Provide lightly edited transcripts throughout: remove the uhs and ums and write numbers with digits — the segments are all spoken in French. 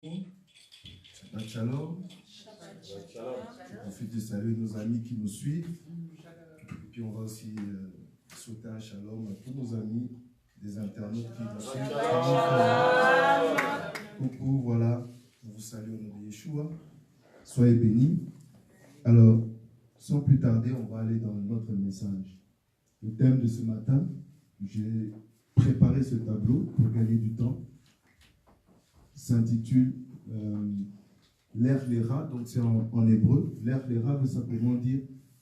Shabbat Shalom. Je profite de saluer nos amis qui nous suivent. Et puis on va aussi souhaiter un shalom à tous nos amis, des internautes qui nous suivent. Coucou, voilà, on vous salue au nom de Yeshua. Soyez bénis. Alors, sans plus tarder, on va aller dans notre message. Le thème de ce matin, j'ai préparé ce tableau pour gagner du temps. S'intitule L'Er Lera, donc c'est en hébreu. L'Er Lera veut simplement dire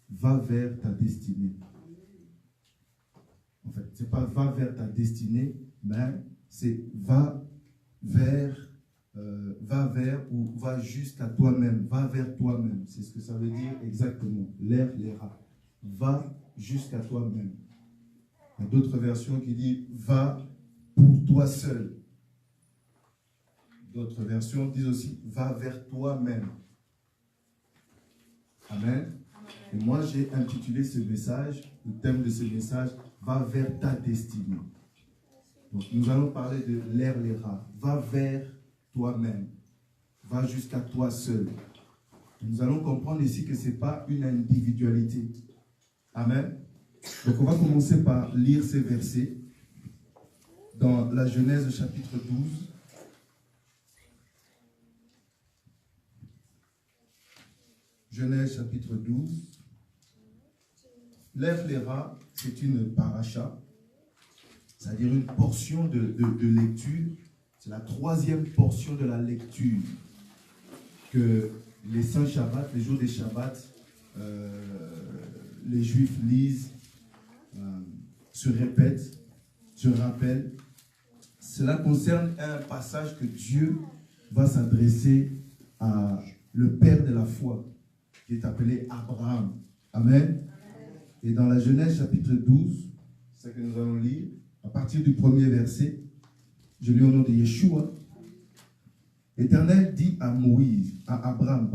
va vers ta destinée. En fait, c'est pas va vers ta destinée, mais c'est va vers ou va jusqu'à toi-même, va vers toi-même. C'est ce que ça veut dire exactement. L'Er Lera. Va jusqu'à toi-même. Il y a d'autres versions qui disent va pour toi seul. D'autres versions disent aussi va vers toi-même. Amen. Et moi, j'ai intitulé ce message, le thème de ce message, va vers ta destinée. Donc, nous allons parler de l'Er Lera. Va vers toi-même. Va jusqu'à toi seul. Et nous allons comprendre ici que ce n'est pas une individualité. Amen. Donc, on va commencer par lire ces versets dans la Genèse chapitre 12. Genèse chapitre 12. L'Er Lera, c'est une paracha, c'est-à-dire une portion de lecture. C'est la troisième portion de la lecture que les saints Shabbats, les jours des Shabbats, les Juifs lisent, se répètent, se rappellent. Cela concerne un passage que Dieu va s'adresser à le père de la foi, qui est appelé Abraham. Amen. Et dans la Genèse chapitre 12, c'est ce que nous allons lire, à partir du premier verset, je lis au nom de Yeshua. L'Éternel dit à Abraham,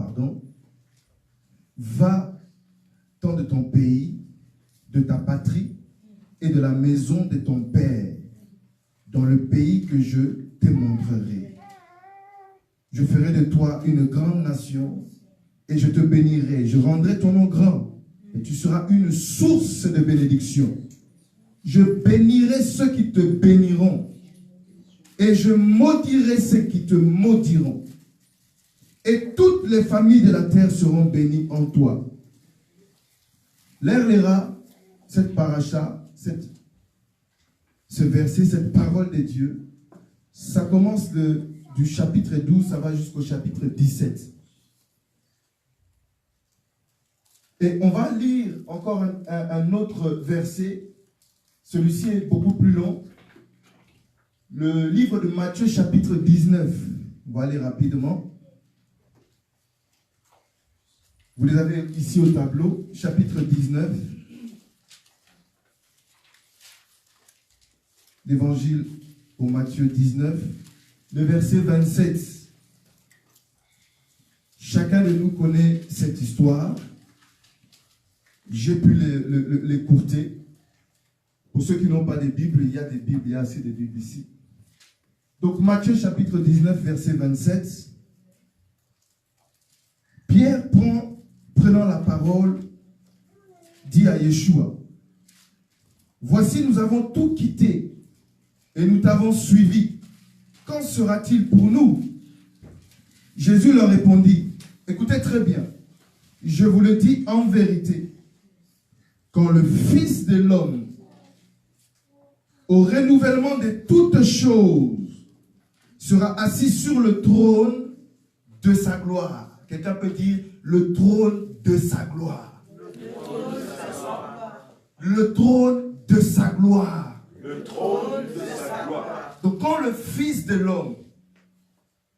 va-t'en de ton pays, de ta patrie et de la maison de ton père, dans le pays que je te montrerai. Je ferai de toi une grande nation, et je te bénirai, je rendrai ton nom grand, et tu seras une source de bénédiction. Je bénirai ceux qui te béniront, et je maudirai ceux qui te maudiront. Et toutes les familles de la terre seront bénies en toi. L'Er Lera, cette paracha, ce verset, cette parole de Dieu, ça commence du chapitre 12, ça va jusqu'au chapitre 17. Et on va lire encore un autre verset. Celui-ci est beaucoup plus long. Le livre de Matthieu, chapitre 19. On va aller rapidement. Vous les avez ici au tableau. Chapitre 19. L'évangile au Matthieu 19. Le verset 27. Chacun de nous connaît cette histoire. J'ai pu l'écourter. Pour ceux qui n'ont pas de Bible, il y a des Bibles, il y a assez de Bibles ici. Donc Matthieu chapitre 19, verset 27. Pierre, prenant la parole, dit à Yeshua, voici, nous avons tout quitté et nous t'avons suivi. Quand sera-t-il pour nous? Jésus leur répondit, écoutez très bien, je vous le dis en vérité, quand le Fils de l'homme, au renouvellement de toutes choses, sera assis sur le trône de sa gloire. Quelqu'un peut dire le trône de sa gloire. Le trône de sa gloire. Le trône de sa gloire. Donc quand le Fils de l'homme,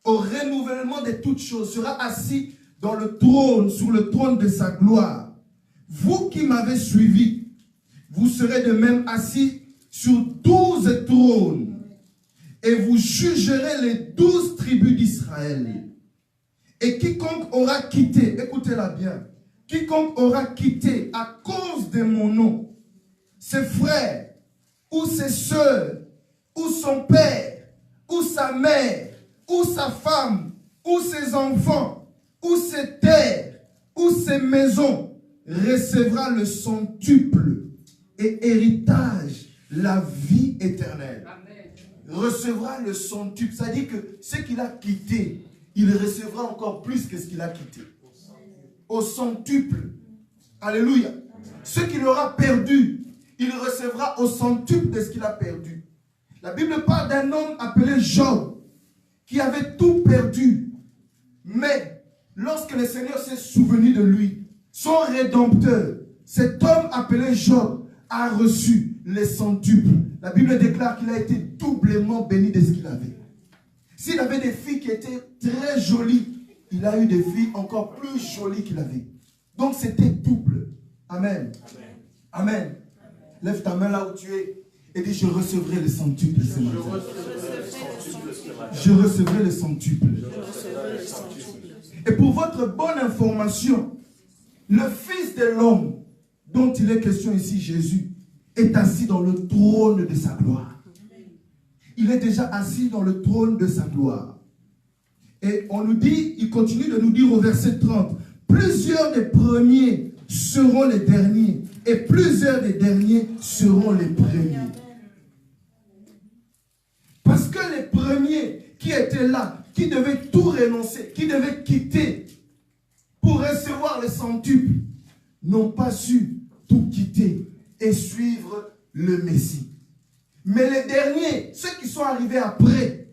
au renouvellement de toutes choses, sera assis dans le trône, sur le trône de sa gloire, vous qui m'avez suivi, vous serez de même assis sur 12 trônes et vous jugerez les 12 tribus d'Israël. Et quiconque aura quitté, écoutez-la bien, quiconque aura quitté à cause de mon nom, ses frères, ou ses sœurs, ou son père, ou sa mère, ou sa femme, ou ses enfants, ou ses terres, ou ses maisons, recevra le centuple et héritage, la vie éternelle. Amen. Recevra le centuple. Ça dit que ce qu'il a quitté, il recevra encore plus que ce qu'il a quitté. Au centuple. Alléluia. Ce qu'il aura perdu, il recevra au centuple de ce qu'il a perdu. La Bible parle d'un homme appelé Job, qui avait tout perdu. Mais lorsque le Seigneur s'est souvenu de lui, son rédempteur, cet homme appelé Job, a reçu les centuples. La Bible déclare qu'il a été doublement béni de ce qu'il avait. S'il avait des filles qui étaient très jolies, il a eu des filles encore plus jolies qu'il avait. Donc c'était double. Amen. Amen. Amen. Lève ta main là où tu es et dis: je recevrai le centuple ce matin. Je recevrai le centuple. Et pour votre bonne information, le Fils de l'homme dont il est question ici, Jésus, est assis dans le trône de sa gloire. Il est déjà assis dans le trône de sa gloire. Et on nous dit, il continue de nous dire au verset 30, plusieurs des premiers seront les derniers et plusieurs des derniers seront les premiers. Parce que les premiers qui étaient là, qui devaient tout renoncer, qui devaient quitter pour recevoir les centuples, n'ont pas su tout quitter et suivre le Messie. Mais les derniers, ceux qui sont arrivés après,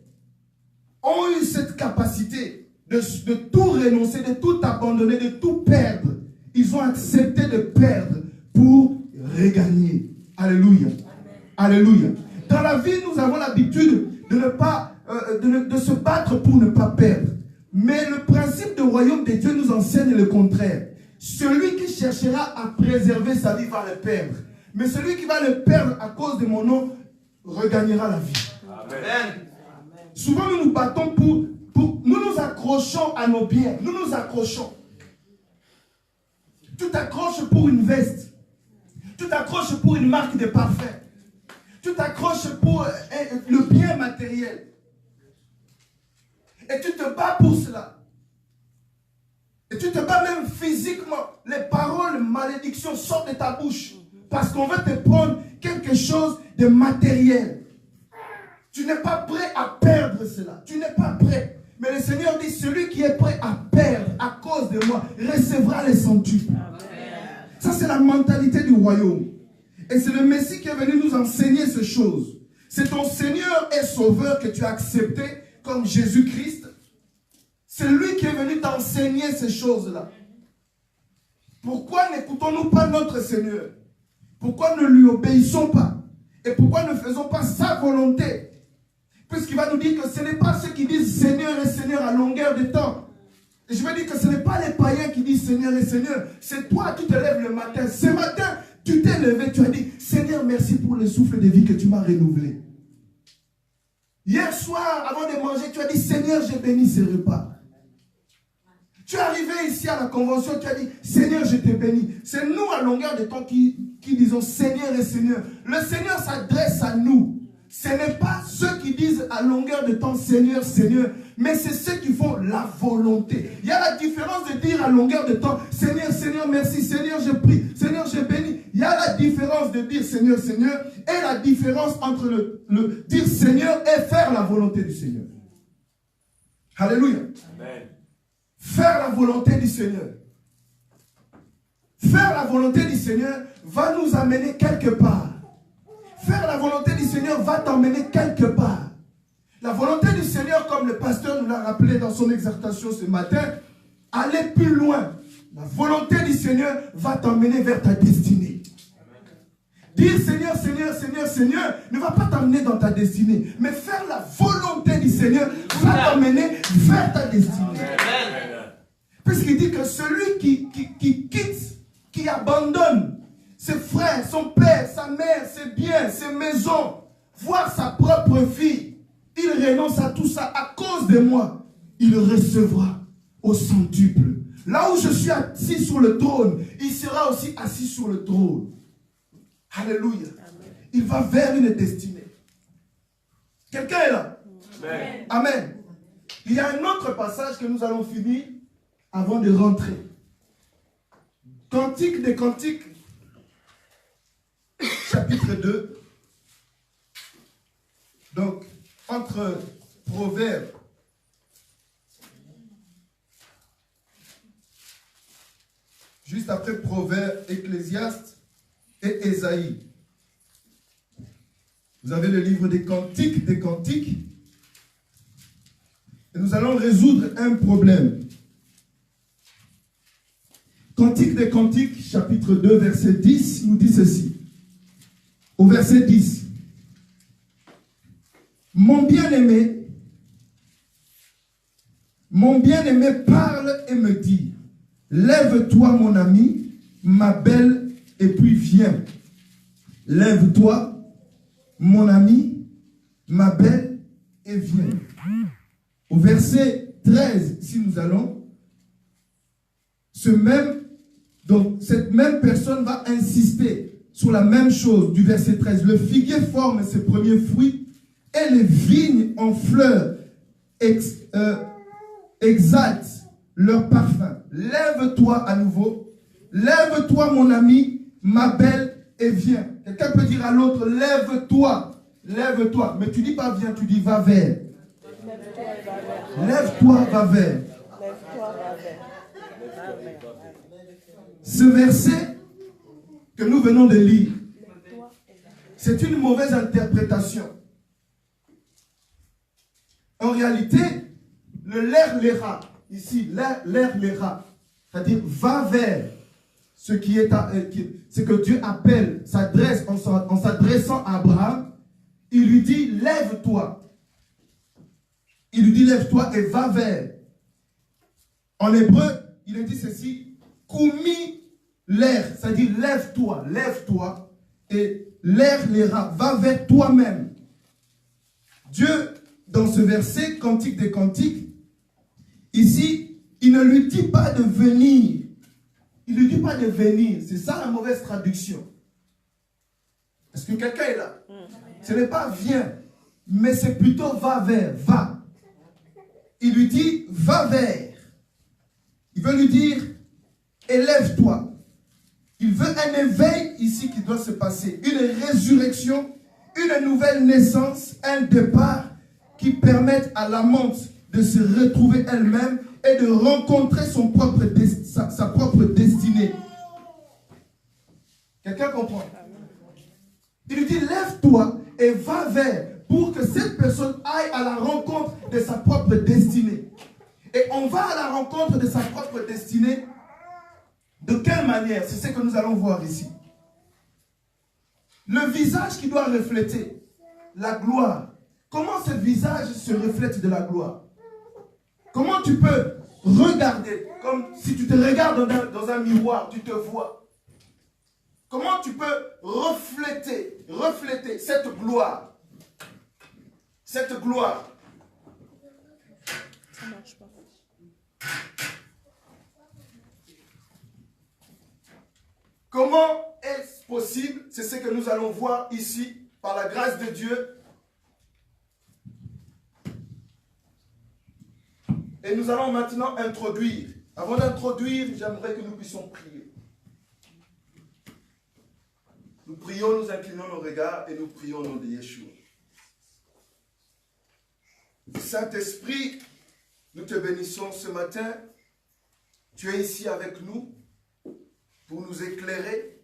ont eu cette capacité de tout renoncer, de tout abandonner, de tout perdre. Ils ont accepté de perdre pour regagner. Alléluia. Alléluia. Dans la vie, nous avons l'habitude de ne pas, de se battre pour ne pas perdre. Mais le principe du royaume de Dieu nous enseigne le contraire. Celui qui cherchera à préserver sa vie va le perdre. Mais celui qui va le perdre à cause de mon nom regagnera la vie. Amen. Souvent nous nous battons pour nous nous accrochons à nos biens. Nous nous accrochons. Tu t'accroches pour une veste. Tu t'accroches pour une marque de parfum. Tu t'accroches pour le bien matériel. Et tu te bats pour cela. Et tu te bats même physiquement. Les paroles, malédictions sortent de ta bouche. Parce qu'on veut te prendre quelque chose de matériel. Tu n'es pas prêt à perdre cela. Tu n'es pas prêt. Mais le Seigneur dit, celui qui est prêt à perdre à cause de moi, recevra les centuples. Ça, c'est la mentalité du royaume. Et c'est le Messie qui est venu nous enseigner ces choses. C'est ton Seigneur et Sauveur que tu as accepté comme Jésus-Christ. C'est lui qui est venu t'enseigner ces choses-là. Pourquoi n'écoutons-nous pas notre Seigneur? Pourquoi ne lui obéissons pas? Et pourquoi ne faisons pas sa volonté? Puisqu'il va nous dire que ce n'est pas ceux qui disent Seigneur et Seigneur à longueur de temps. Et je veux dire que ce n'est pas les païens qui disent Seigneur et Seigneur. C'est toi qui te lèves le matin. Ce matin, tu t'es levé, tu as dit Seigneur, merci pour le souffle de vie que tu m'as renouvelé. Hier soir, avant de manger, tu as dit Seigneur, j'ai béni ce repas. Tu es arrivé ici à la convention, tu as dit Seigneur, je t'ai béni. C'est nous à longueur de temps qui disons Seigneur et Seigneur. Le Seigneur s'adresse à nous. Ce n'est pas ceux qui disent à longueur de temps Seigneur, Seigneur, mais c'est ceux qui font la volonté. Il y a la différence de dire à longueur de temps Seigneur, Seigneur, merci, Seigneur, je prie, Seigneur, je bénis. Il y a la différence de dire Seigneur, Seigneur et la différence entre le dire Seigneur et faire la volonté du Seigneur. Alléluia. Amen. Faire la volonté du Seigneur. Faire la volonté du Seigneur va nous amener quelque part. Faire la volonté du Seigneur va t'emmener quelque part. La volonté du Seigneur, comme le pasteur nous l'a rappelé dans son exhortation ce matin, aller plus loin. La volonté du Seigneur va t'emmener vers ta destinée. Dire Seigneur, Seigneur, Seigneur, Seigneur ne va pas t'emmener dans ta destinée. Mais faire la volonté du Seigneur va t'emmener vers ta destinée. Puisqu'il dit que celui qui quitte, qui abandonne ses frères, son père, sa mère, ses biens, ses maisons, voire sa propre fille, il renonce à tout ça à cause de moi. Il recevra au centuple. Là où je suis assis sur le trône, il sera aussi assis sur le trône. Alléluia. Il va vers une destinée. Quelqu'un est là? Amen. Amen. Il y a un autre passage que nous allons finir avant de rentrer. Cantique des Cantiques, chapitre 2. Donc, entre Proverbes juste après Proverbes, Ecclésiaste et Ésaïe. Vous avez le livre des Cantiques, et nous allons résoudre un problème. Cantique des Cantiques, chapitre 2, verset 10, nous dit ceci. Au verset 10. Mon bien-aimé parle et me dit, lève-toi mon ami, ma belle, et puis viens. Lève-toi, mon ami, ma belle, et viens. Au verset 13, si nous allons, cette même personne va insister sur la même chose du verset 13. Le figuier forme ses premiers fruits et les vignes en fleurs exaltent leur parfum. Lève-toi à nouveau. Lève-toi, mon ami, ma belle, et viens. Quelqu'un peut dire à l'autre, lève-toi. Lève-toi. Mais tu dis pas viens, tu dis va vers. Lève-toi, va vers. Ce verset que nous venons de lire, c'est une mauvaise interprétation. En réalité, le l'air ici, l'air, c'est-à-dire va vers ce que Dieu appelle, s'adresse en s'adressant à Abraham, il lui dit lève-toi. Il lui dit lève-toi et va vers. En hébreu, il a dit ceci, koumi l'air, c'est-à-dire lève-toi, lève-toi, et l'air, va vers toi-même. Dieu, dans ce verset, Cantique des Cantiques, ici, il ne lui dit pas de venir. Il ne lui dit pas de venir. C'est ça la mauvaise traduction. Est-ce que quelqu'un est là? Ce n'est pas viens, mais c'est plutôt va vers, va. Il lui dit va vers. Il veut lui dire élève-toi. Il veut un éveil ici qui doit se passer. Une résurrection, une nouvelle naissance, un départ qui permette à l'amante de se retrouver elle-même et de rencontrer sa propre destinée. Quelqu'un comprend? Il lui dit lève-toi et va vers pour que cette personne aille à la rencontre de sa propre destinée. Et on va à la rencontre de sa propre destinée. De quelle manière? C'est ce que nous allons voir ici. Le visage qui doit refléter la gloire. Comment ce visage se reflète de la gloire? Comment tu peux regarder, comme si tu te regardes dans un miroir, tu te vois. Comment tu peux refléter cette gloire? Cette gloire. Ça marche pas. Comment est-ce possible? C'est ce que nous allons voir ici, par la grâce de Dieu. Et nous allons maintenant introduire. Avant d'introduire, j'aimerais que nous puissions prier. Nous prions, nous inclinons nos regards et nous prions au nom de Yeshua. Saint-Esprit, nous te bénissons ce matin. Tu es ici avec nous pour nous éclairer,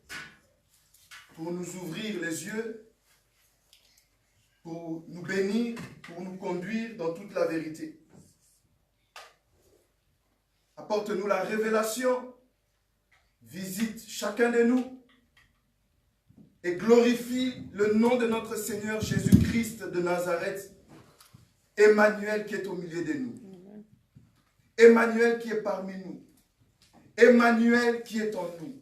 pour nous ouvrir les yeux, pour nous bénir, pour nous conduire dans toute la vérité. Apporte-nous la révélation, visite chacun de nous et glorifie le nom de notre Seigneur Jésus-Christ de Nazareth, Emmanuel qui est au milieu de nous. Emmanuel qui est parmi nous. Emmanuel qui est en nous.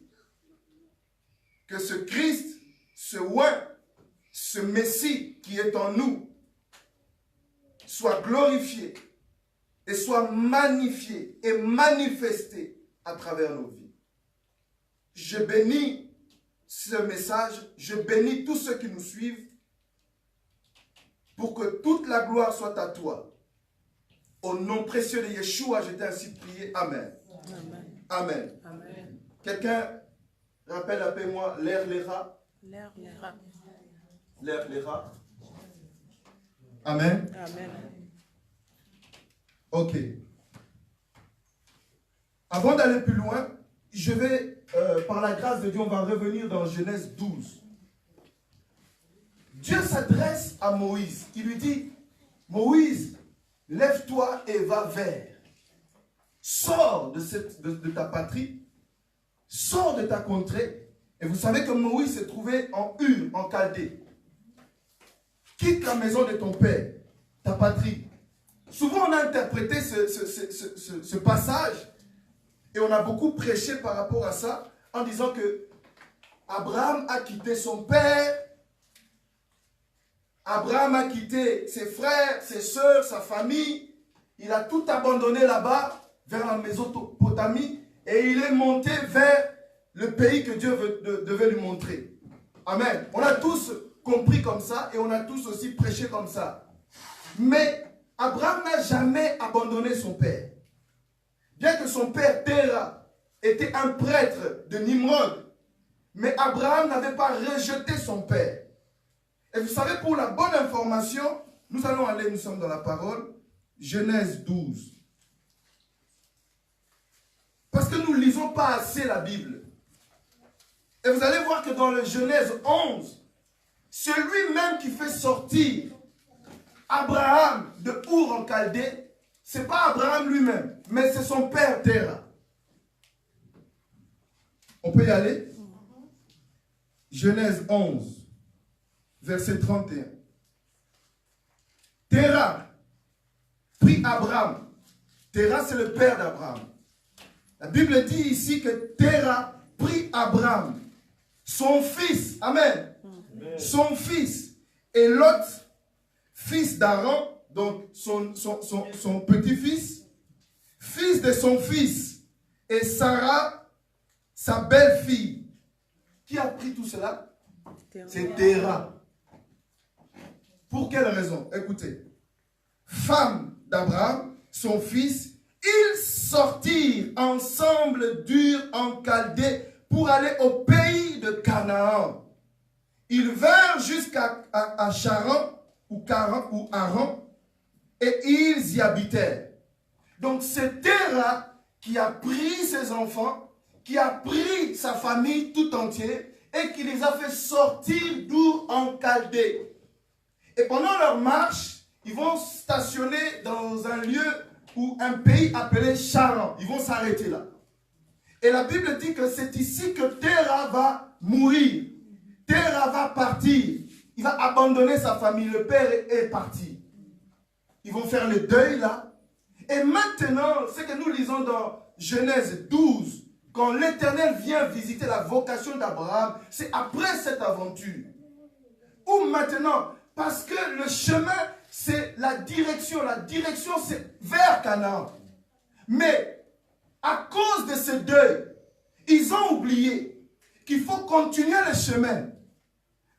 Que ce Christ, ce oint, ce Messie qui est en nous, soit glorifié et soit magnifié et manifesté à travers nos vies. Je bénis ce message, je bénis tous ceux qui nous suivent pour que toute la gloire soit à toi. Au nom précieux de Yeshua, je t'ai ainsi prié. Amen. Amen. Amen. Amen. Quelqu'un rappelle après moi l'air, les rats. L'air, les rats. L'air, les rats. Amen. Amen. Ok. Avant d'aller plus loin, je vais, par la grâce de Dieu, on va revenir dans Genèse 12. Dieu s'adresse à Moïse. Il lui dit, Moïse, lève-toi et va vers. Sors de ta patrie, sors de ta contrée. Et vous savez que Moïse se trouvait en Ur, en Chaldée. Quitte la maison de ton père, ta patrie. Souvent on a interprété ce passage et on a beaucoup prêché par rapport à ça en disant que Abraham a quitté son père, Abraham a quitté ses frères, ses soeurs, sa famille. Il a tout abandonné là-bas, vers la Mésopotamie, et il est monté vers le pays que Dieu devait lui montrer. Amen. On a tous compris comme ça, et on a tous aussi prêché comme ça. Mais Abraham n'a jamais abandonné son père. Bien que son père Terah était un prêtre de Nimrod, mais Abraham n'avait pas rejeté son père. Et vous savez, pour la bonne information, nous allons aller, nous sommes dans la parole, Genèse 12. Parce que nous ne lisons pas assez la Bible. Et vous allez voir que dans le Genèse 11, celui-même qui fait sortir Abraham de Ur en Chaldée, ce n'est pas Abraham lui-même, mais c'est son père Terah. On peut y aller? Genèse 11. Verset 31. Terah prit Abraham. Terah, c'est le père d'Abraham. La Bible dit ici que Terah prit Abraham, son fils, amen, son fils, et Lot, fils d'Aaron, donc son petit-fils, fils de son fils, et Sarah, sa belle-fille. Qui a pris tout cela? C'est Terah. Pour quelle raison? Écoutez. Femme d'Abraham, son fils, ils sortirent ensemble d'Ur en Chaldée pour aller au pays de Canaan. Ils vinrent jusqu'à Charan ou Haran et ils y habitèrent. Donc c'est Terah qui a pris ses enfants, qui a pris sa famille tout entière et qui les a fait sortir d'Ur en Chaldée. Et pendant leur marche, ils vont stationner dans un lieu ou un pays appelé Charan. Ils vont s'arrêter là. Et la Bible dit que c'est ici que Terah va mourir. Terah va partir. Il va abandonner sa famille. Le père est parti. Ils vont faire le deuil là. Et maintenant, ce que nous lisons dans Genèse 12, quand l'Éternel vient visiter la vocation d'Abraham, c'est après cette aventure. Ou maintenant, parce que le chemin, c'est la direction. La direction, c'est vers Canaan. Mais, à cause de ce deuil, ils ont oublié qu'il faut continuer le chemin.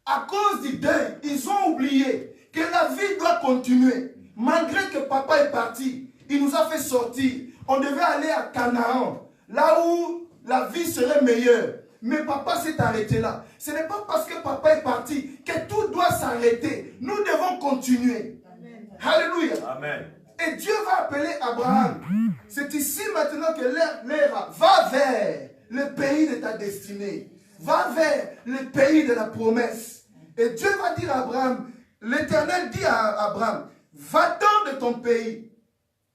À cause du deuil, ils ont oublié que la vie doit continuer. Malgré que papa est parti, il nous a fait sortir. On devait aller à Canaan, là où la vie serait meilleure. Mais papa s'est arrêté là. Ce n'est pas parce que papa est parti que tout doit s'arrêter. Nous devons continuer. Amen. Alléluia. Amen. Et Dieu va appeler Abraham. C'est ici maintenant que l'air va vers le pays de ta destinée. Va vers le pays de la promesse. Et Dieu va dire à Abraham, l'Éternel dit à Abraham, va-t'en de ton pays.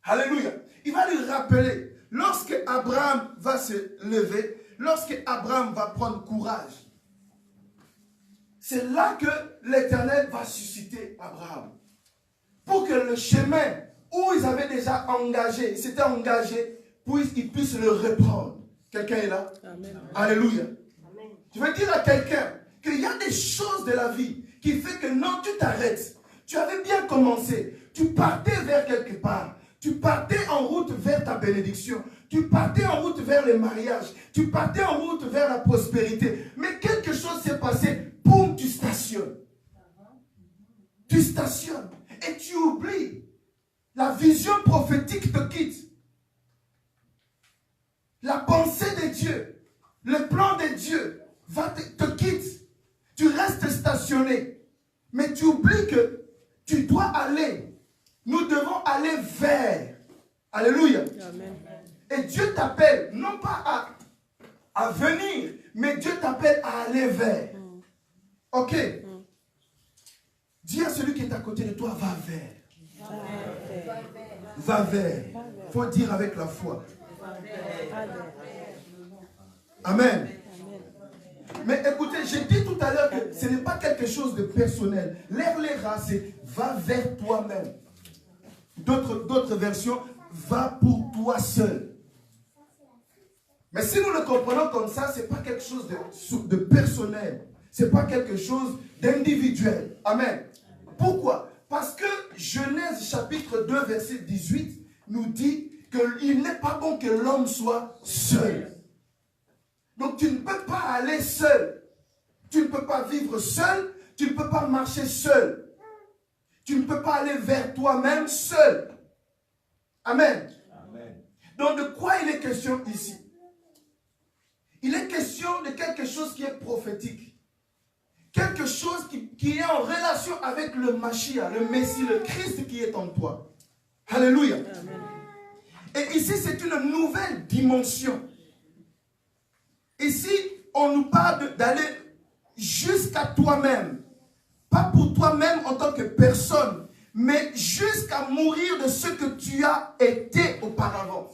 Alléluia. Il va lui rappeler, lorsque Abraham va se lever, lorsque Abraham va prendre courage, c'est là que l'Éternel va susciter Abraham. Pour que le chemin où ils avaient déjà engagé, ils s'étaient engagés, qu'ils puissent le reprendre. Quelqu'un est là? Amen. Alléluia. Amen. Je veux dire à quelqu'un qu'il y a des choses de la vie qui fait que non, tu t'arrêtes. Tu avais bien commencé. Tu partais vers quelque part. Tu partais en route vers ta bénédiction. Tu partais en route vers le mariage. Tu partais en route vers la prospérité. Mais quelque chose s'est passé. Boum, tu stationnes. Tu stationnes. Et tu oublies La vision prophétique te quitte. La pensée de Dieu, le plan de Dieu te quitte. Tu restes stationné. Mais tu oublies que tu dois aller. Nous devons aller vers. Alléluia. Amen. Et Dieu t'appelle, non pas à venir, mais Dieu t'appelle à aller vers. Ok. Dis à celui qui est à côté de toi, va vers. Va vers. Il faut dire avec la foi. Amen. Mais écoutez, j'ai dit tout à l'heure que ce n'est pas quelque chose de personnel. L'erlera, c'est va vers toi-même. D'autres versions, va pour toi seul. Mais si nous le comprenons comme ça, ce n'est pas quelque chose de personnel. Ce n'est pas quelque chose d'individuel. Amen. Pourquoi? Parce que Genèse chapitre 2 verset 18 nous dit qu'il n'est pas bon que l'homme soit seul. Donc tu ne peux pas aller seul. Tu ne peux pas vivre seul. Tu ne peux pas marcher seul. Tu ne peux pas aller vers toi-même seul. Amen. Amen. Donc de quoi il est question ici? Il est question de quelque chose qui est prophétique. Quelque chose qui est en relation avec le Mashiach, le Messie, le Christ qui est en toi. Alléluia. Amen. Et ici, c'est une nouvelle dimension. Ici, on nous parle d'aller jusqu'à toi-même. Pas pour toi-même en tant que personne, mais jusqu'à mourir de ce que tu as été auparavant.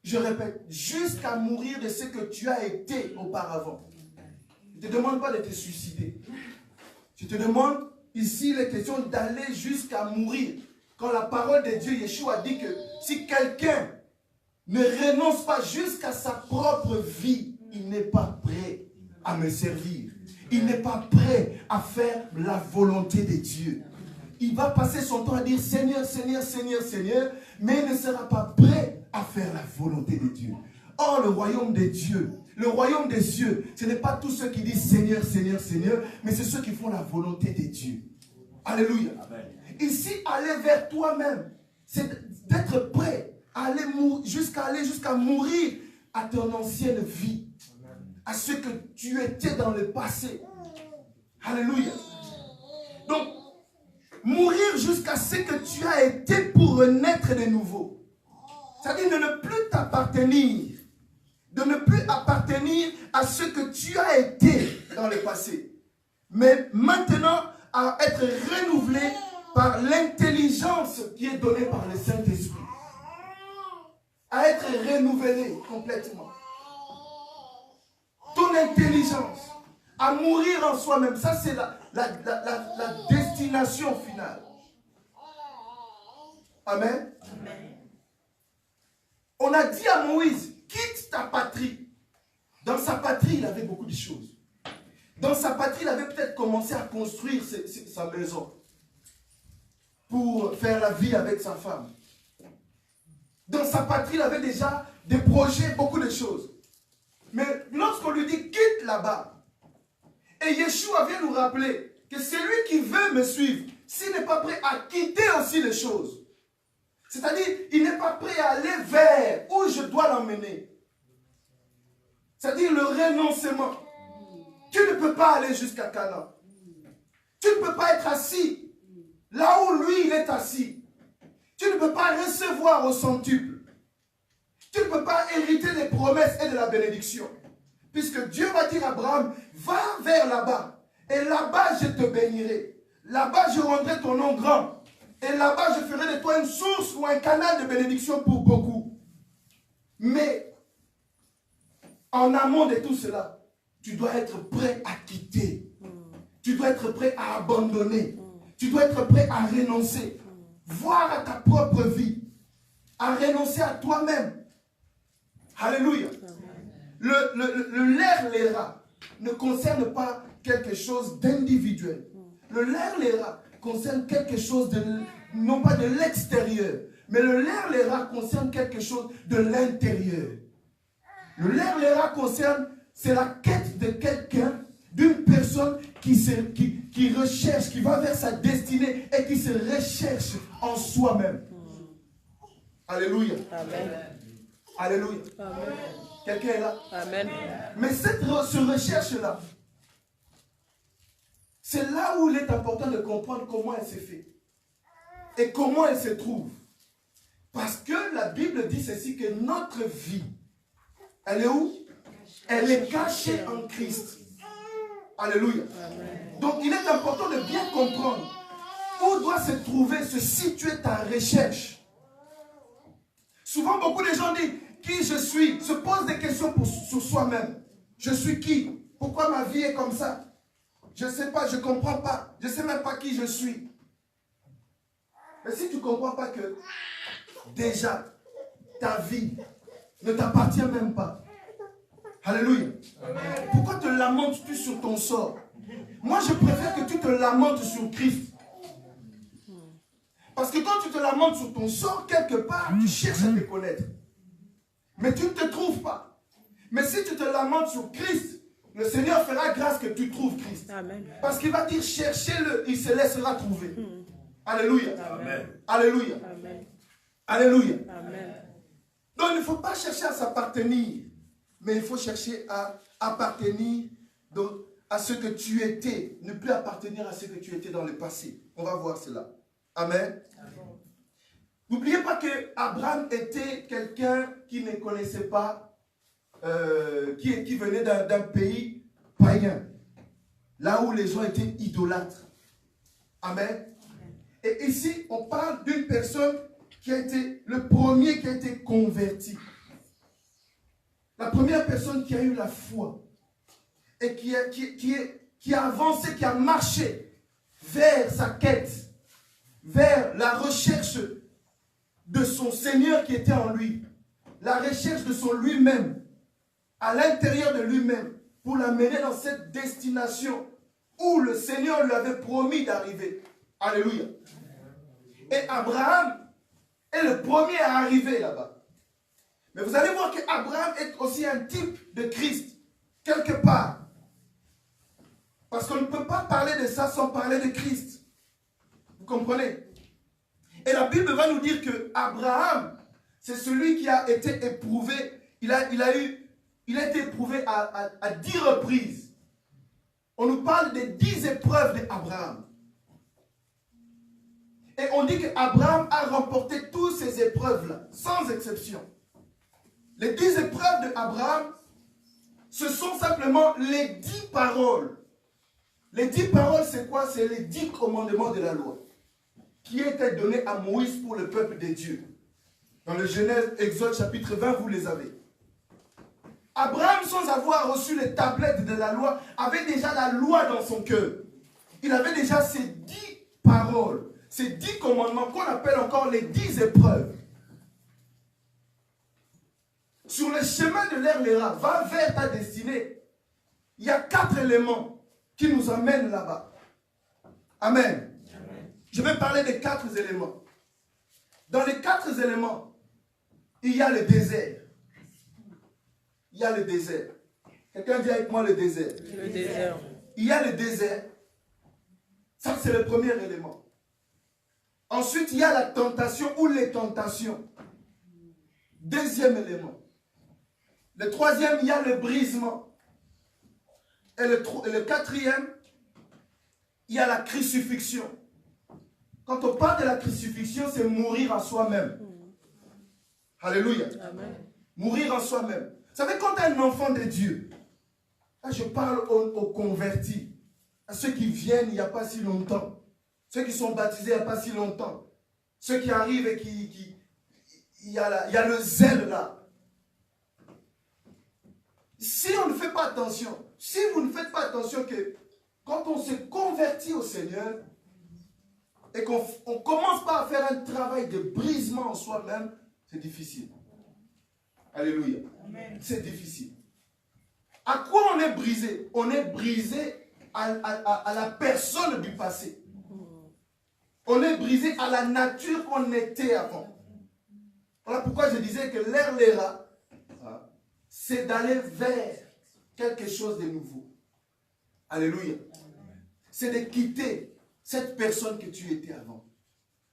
Je répète, jusqu'à mourir de ce que tu as été auparavant. Je ne te demande pas de te suicider. Je te demande, ici, les questions d'aller jusqu'à mourir. Quand la parole de Dieu, Yeshua, dit que si quelqu'un ne renonce pas jusqu'à sa propre vie, il n'est pas prêt à me servir. Il n'est pas prêt à faire la volonté de Dieu. Il va passer son temps à dire Seigneur, Seigneur, Seigneur, Seigneur, mais il ne sera pas prêt à faire la volonté de Dieu. Or, le royaume de Dieu, le royaume des cieux, ce n'est pas tous ceux qui disent Seigneur, Seigneur, Seigneur, mais c'est ceux qui font la volonté de Dieu. Alléluia. Amen. Ici, aller vers toi-même, c'est d'être prêt à aller jusqu'à mourir à ton ancienne vie, à ce que tu étais dans le passé. Alléluia. Donc, mourir jusqu'à ce que tu as été pour renaître de nouveau. C'est-à-dire de ne plus t'appartenir. De ne plus appartenir à ce que tu as été dans le passé. Mais maintenant, à être renouvelé par l'intelligence qui est donnée par le Saint-Esprit. À être renouvelé complètement. Ton intelligence. À mourir en soi-même. Ça, c'est la destination finale. Amen. Amen. On a dit à Moïse, quitte ta patrie. Dans sa patrie, il avait beaucoup de choses. Dans sa patrie, il avait peut-être commencé à construire sa maison pour faire la vie avec sa femme. Dans sa patrie, il avait déjà des projets, beaucoup de choses. Mais lorsqu'on lui dit quitte là-bas, et Yeshua vient nous rappeler que celui qui veut me suivre, s'il n'est pas prêt à quitter aussi les choses, c'est-à-dire il n'est pas prêt à aller vers où je dois l'emmener, c'est-à-dire le renoncement. Tu ne peux pas aller jusqu'à Canaan. Tu ne peux pas être assis là où lui il est assis. Tu ne peux pas recevoir au centuple. Tu ne peux pas hériter des promesses et de la bénédiction. Puisque Dieu va dire à Abraham, va vers là-bas. Et là-bas, je te bénirai. Là-bas, je rendrai ton nom grand. Et là-bas, je ferai de toi une source ou un canal de bénédiction pour beaucoup. Mais, en amont de tout cela, tu dois être prêt à quitter. Tu dois être prêt à abandonner. Tu dois être prêt à renoncer. Voir à ta propre vie. À renoncer à toi-même. Alléluia. Le lerlera ne concerne pas quelque chose d'individuel. Le lerlera concerne quelque chose de, non pas de l'extérieur, mais le lerlera concerne quelque chose de l'intérieur. Le lerlera concerne, c'est la quête de quelqu'un d'une personne qui recherche, qui va vers sa destinée et qui se recherche en soi-même. Alléluia. Amen. Alléluia. Amen. Quelqu'un est là? Amen. Mais cette recherche-là, c'est là où il est important de comprendre comment elle s'est faite et comment elle se trouve. Parce que la Bible dit ceci, que notre vie, elle est où? Elle est cachée en Christ. Alléluia. Amen. Donc il est important de bien comprendre où doit se trouver, se situer ta recherche. Souvent, beaucoup de gens disent qui je suis, se posent des questions sur soi-même. Je suis qui? Pourquoi ma vie est comme ça? Je ne sais pas, je ne comprends pas. Je ne sais même pas qui je suis. Mais si tu ne comprends pas que déjà, ta vie ne t'appartient même pas. Alléluia. Amen. Pourquoi te lamentes-tu sur ton sort? Moi, je préfère que tu te lamentes sur Christ. Parce que quand tu te lamentes sur ton sort, quelque part, tu cherches à te connaître. Mais tu ne te trouves pas. Mais si tu te lamentes sur Christ, le Seigneur fera grâce que tu trouves Christ. Amen. Parce qu'il va dire, cherchez-le, il se laissera trouver. Alléluia. Amen. Alléluia. Amen. Alléluia. Amen. Donc il ne faut pas chercher à s'appartenir, mais il faut chercher à appartenir à ce que tu étais, ne plus appartenir à ce que tu étais dans le passé. On va voir cela. Amen. N'oubliez pas que Abraham était quelqu'un qui ne connaissait pas, qui venait d'un pays païen, là où les gens étaient idolâtres. Amen. Et ici, on parle d'une personne qui a été le premier qui a été converti. La première personne qui a eu la foi et qui a avancé, qui a marché vers sa quête, vers la recherche de son Seigneur qui était en lui, la recherche de son lui-même, à l'intérieur de lui-même, pour l'amener dans cette destination où le Seigneur lui avait promis d'arriver. Alléluia. Et Abraham est le premier à arriver là-bas. Mais vous allez voir qu'Abraham est aussi un type de Christ, quelque part. Parce qu'on ne peut pas parler de ça sans parler de Christ. Vous comprenez? Et la Bible va nous dire que Abraham, c'est celui qui a été éprouvé. Il a été éprouvé à 10 reprises. On nous parle des 10 épreuves d'Abraham. Et on dit qu'Abraham a remporté toutes ces épreuves-là, sans exception. Les 10 épreuves d'Abraham, ce sont simplement les 10 paroles. Les 10 paroles, c'est quoi? C'est les 10 commandements de la loi qui étaient donnés à Moïse pour le peuple de Dieu. Dans le Genèse, Exode chapitre 20, vous les avez. Abraham, sans avoir reçu les tablettes de la loi, avait déjà la loi dans son cœur. Il avait déjà ces 10 paroles. Ces 10 commandements qu'on appelle encore les 10 épreuves. Sur le chemin de l'Erléra, va vers ta destinée. Il y a 4 éléments qui nous amènent là-bas. Amen. Amen. Je vais parler des 4 éléments. Dans les 4 éléments, il y a le désert. Il y a le désert. Quelqu'un dit avec moi le désert. Le désert. Il y a le désert. Ça, c'est le premier élément. Ensuite, il y a la tentation ou les tentations. Deuxième élément. Le troisième, il y a le brisement. Et le quatrième, il y a la crucifixion. Quand on parle de la crucifixion, c'est mourir en soi-même. Alléluia. Amen. Mourir en soi-même. Vous savez, quand tu es un enfant de Dieu, là je parle aux convertis, à ceux qui viennent il n'y a pas si longtemps. Ceux qui sont baptisés il n'y a pas si longtemps. Ceux qui arrivent et il y a le zèle là. Si on ne fait pas attention, si vous ne faites pas attention que quand on se convertit au Seigneur et qu'on ne commence pas à faire un travail de brisement en soi-même, c'est difficile. Alléluia. C'est difficile. À quoi on est brisé? On est brisé à la personne du passé. On est brisé à la nature qu'on était avant. Voilà pourquoi je disais que l'Erléra, c'est d'aller vers quelque chose de nouveau. Alléluia. C'est de quitter cette personne que tu étais avant.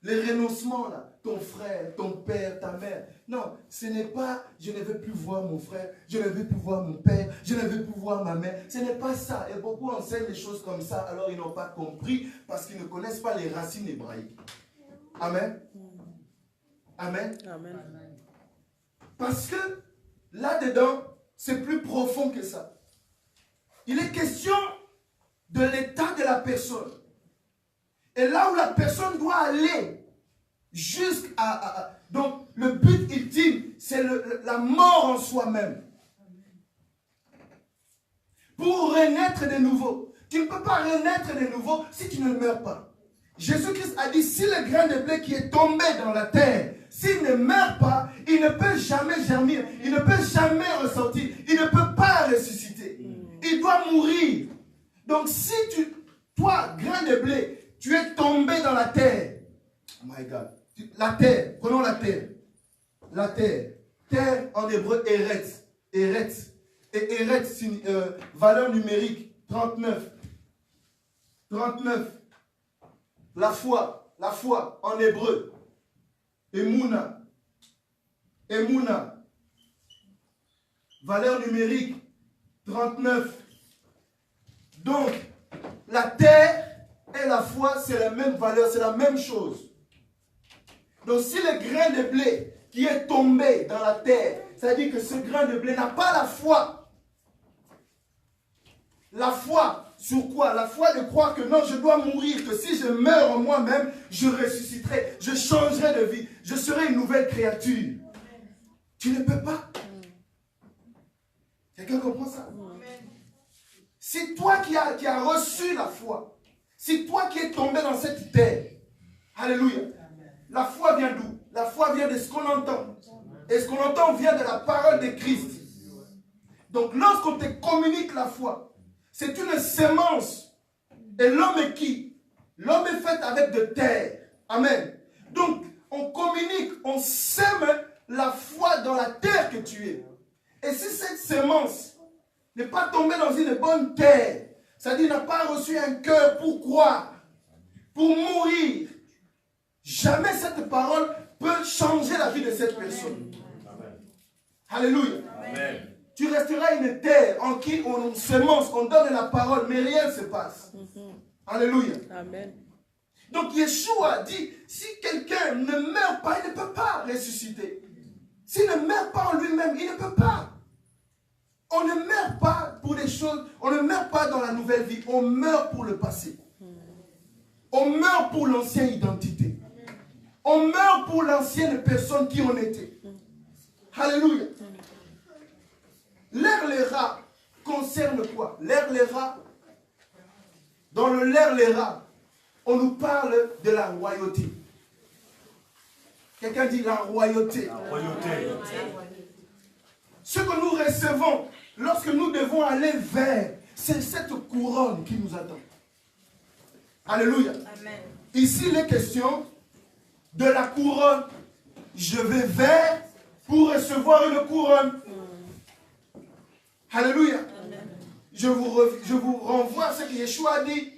Les renoncements là, ton frère, ton père, ta mère. Non, ce n'est pas je ne veux plus voir mon frère, je ne veux plus voir mon père, je ne veux plus voir ma mère. Ce n'est pas ça. Et beaucoup enseignent des choses comme ça, alors ils n'ont pas compris parce qu'ils ne connaissent pas les racines hébraïques. Amen. Amen. Amen. Parce que là-dedans, c'est plus profond que ça. Il est question de l'état de la personne. Et là où la personne doit aller, jusqu'à... donc, le but ultime, c'est la mort en soi-même. Pour renaître de nouveau. Tu ne peux pas renaître de nouveau si tu ne meurs pas. Jésus-Christ a dit, si le grain de blé qui est tombé dans la terre, s'il ne meurt pas, il ne peut jamais germer, il ne peut jamais ressortir, il ne peut pas ressusciter. Il doit mourir. Donc, si toi, grain de blé, tu es tombé dans la terre. Oh my God. La terre. Prenons la terre. La terre. Terre en hébreu, Eretz. Eretz. Et Eretz, valeur numérique, 39. 39. La foi. La foi en hébreu. Emouna. Emouna. Valeur numérique, 39. Donc, la terre et la foi, c'est la même valeur, c'est la même chose. Donc si le grain de blé qui est tombé dans la terre, ça veut dire que ce grain de blé n'a pas la foi. La foi sur quoi? La foi de croire que non, je dois mourir, que si je meurs en moi-même, je ressusciterai, je changerai de vie, je serai une nouvelle créature. Tu ne peux pas. Quelqu'un comprend ça? C'est toi qui as reçu la foi. C'est toi qui es tombé dans cette terre. Alléluia. La foi vient d'où? La foi vient de ce qu'on entend. Et ce qu'on entend vient de la parole de Christ. Donc lorsqu'on te communique la foi, c'est une sémence. Et l'homme est qui? L'homme est fait avec de terre. Amen. Donc on communique, on sème la foi dans la terre que tu es. Et si cette sémence n'est pas tombée dans une bonne terre, c'est-à-dire n'a pas reçu un cœur pour croire, pour mourir, jamais cette parole peut changer la vie de cette personne. Amen. Alléluia. Amen. Tu resteras une terre en qui on semence, on donne la parole, mais rien ne se passe. Alléluia. Amen. Donc Yeshua dit, si quelqu'un ne meurt pas, il ne peut pas ressusciter. S'il ne meurt pas en lui-même, il ne peut pas. On ne meurt pas pour des choses, on ne meurt pas dans la nouvelle vie, on meurt pour le passé. On meurt pour l'ancienne identité. On meurt pour l'ancienne personne qui on était. Alléluia. L'air les rats concerne quoi? L'air les rats, dans le l'air les rats, on nous parle de la royauté. Quelqu'un dit la royauté. La royauté. Ce que nous recevons lorsque nous devons aller vers, c'est cette couronne qui nous attend. Alléluia. Amen. Ici, il est question de la couronne. Je vais vers pour recevoir une couronne. Alléluia. Amen. Je vous renvoie à ce que Yeshua a dit.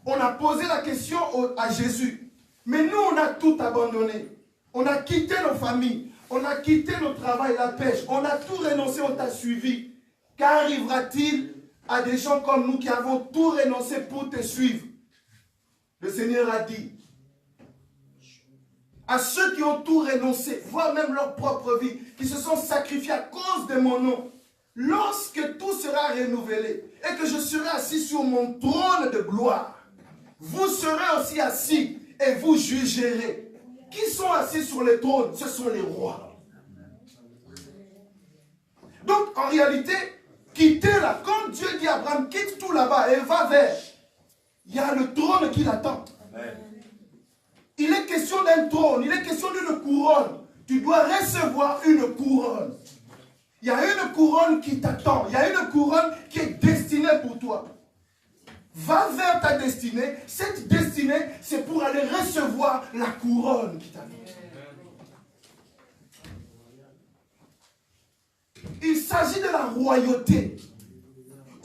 On a posé la question à Jésus. Mais nous, on a tout abandonné. On a quitté nos familles. On a quitté notre travail, la pêche. On a tout renoncé, on t'a suivi. Qu'arrivera-t-il à des gens comme nous qui avons tout renoncé pour te suivre? Le Seigneur a dit, à ceux qui ont tout renoncé, voire même leur propre vie, qui se sont sacrifiés à cause de mon nom, lorsque tout sera renouvelé et que je serai assis sur mon trône de gloire, vous serez aussi assis et vous jugerez. Qui sont assis sur les trônes? Ce sont les rois. Donc, en réalité, quitter là, quand Dieu dit à Abraham, quitte tout là-bas et va vers, il y a le trône qui l'attend. Il est question d'un trône, il est question d'une couronne. Tu dois recevoir une couronne. Il y a une couronne qui t'attend, il y a une couronne qui est destinée pour toi. Va vers ta destinée. Cette destinée, c'est pour aller recevoir la couronne qui t'attend. Il s'agit de la royauté.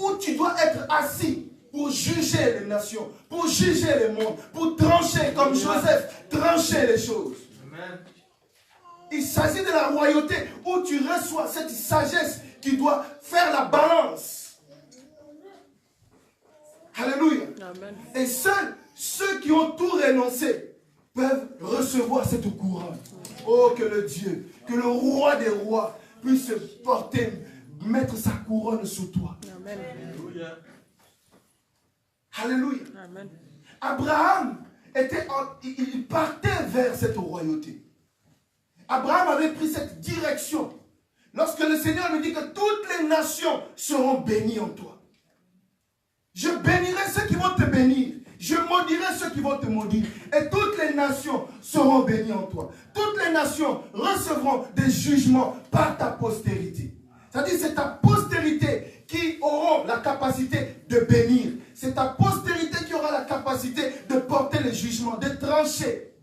où tu dois être assis pour juger les nations, pour juger les mondes, pour trancher, comme Joseph, trancher les choses. Amen. Il s'agit de la royauté où tu reçois cette sagesse qui doit faire la balance. Alléluia. Amen. Et seuls ceux qui ont tout renoncé peuvent recevoir cette couronne. Oh, que le Dieu, que le roi des rois puisse porter, mettre sa couronne sur toi. Amen. Alléluia. Alléluia. Amen. Abraham il partait vers cette royauté. Abraham avait pris cette direction. Lorsque le Seigneur lui dit que toutes les nations seront bénies en toi. Je bénirai ceux qui vont te bénir. Je maudirai ceux qui vont te maudire. Et toutes les nations seront bénies en toi. Toutes les nations recevront des jugements par ta postérité. C'est-à-dire c'est ta postérité qui aura la capacité de bénir. C'est ta postérité qui aura la capacité de porter les jugements, de trancher.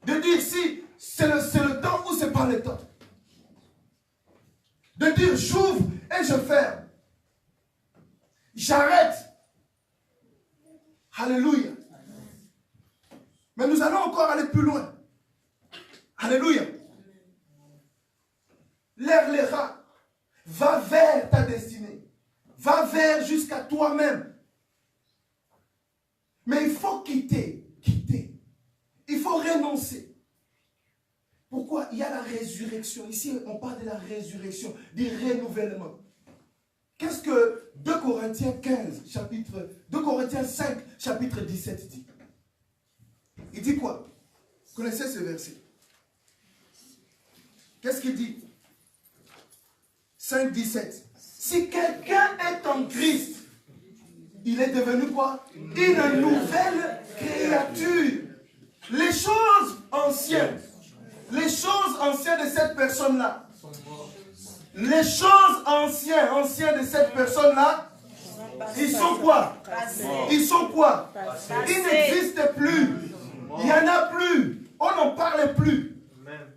De dire si c'est le temps ou c'est pas le temps. De dire j'ouvre et je ferme. J'arrête. Alléluia. Mais nous allons encore aller plus loin. Alléluia. Lève les rats. Va vers ta destinée. Va vers jusqu'à toi-même. Mais il faut quitter. Il faut renoncer. Pourquoi? Il y a la résurrection. Ici, on parle de la résurrection, du renouvellement. Qu'est-ce que 2 Corinthiens 5, chapitre 17 dit? Il dit quoi? Vous connaissez ce verset? Qu'est-ce qu'il dit? 5, 17. Si quelqu'un est en Christ, il est devenu quoi? Une nouvelle créature. Les choses anciennes de cette personne-là, les choses anciennes de cette personne-là, ils sont quoi? Ils sont quoi? Ils n'existent plus. Il n'y en a plus. On n'en parle plus.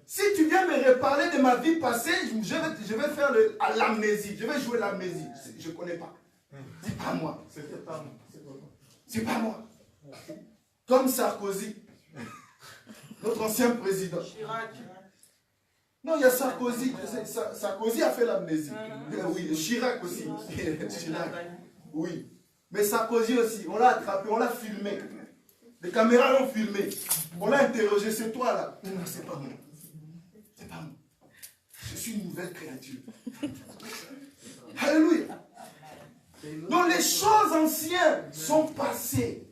Si tu viens me reparler de ma vie passée, je vais faire l'amnésie. Je vais jouer l'amnésie. Je ne connais pas. C'est pas moi. C'est pas moi. Comme Sarkozy, notre ancien président. Non, il y a Sarkozy. Sarkozy a fait l'amnésie. Oui, Chirac aussi. Chirac. Oui. Mais Sarkozy aussi. On l'a attrapé, on l'a filmé. Les caméras l'ont filmé. On l'a interrogé. C'est toi là? Non, c'est pas moi. C'est pas moi. Je suis une nouvelle créature. Alléluia. Donc les choses anciennes sont passées.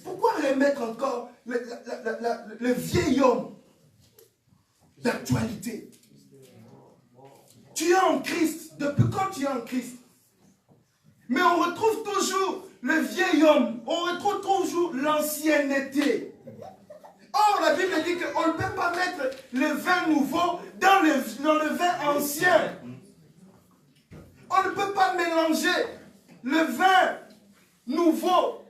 Pourquoi remettre encore le vieil homme d'actualité? Tu es en Christ. Depuis quand tu es en Christ? Mais on retrouve toujours le vieil homme. On retrouve toujours l'ancienneté. Or, la Bible dit qu'on ne peut pas mettre le vin nouveau dans le vin ancien. On ne peut pas mélanger le vin nouveau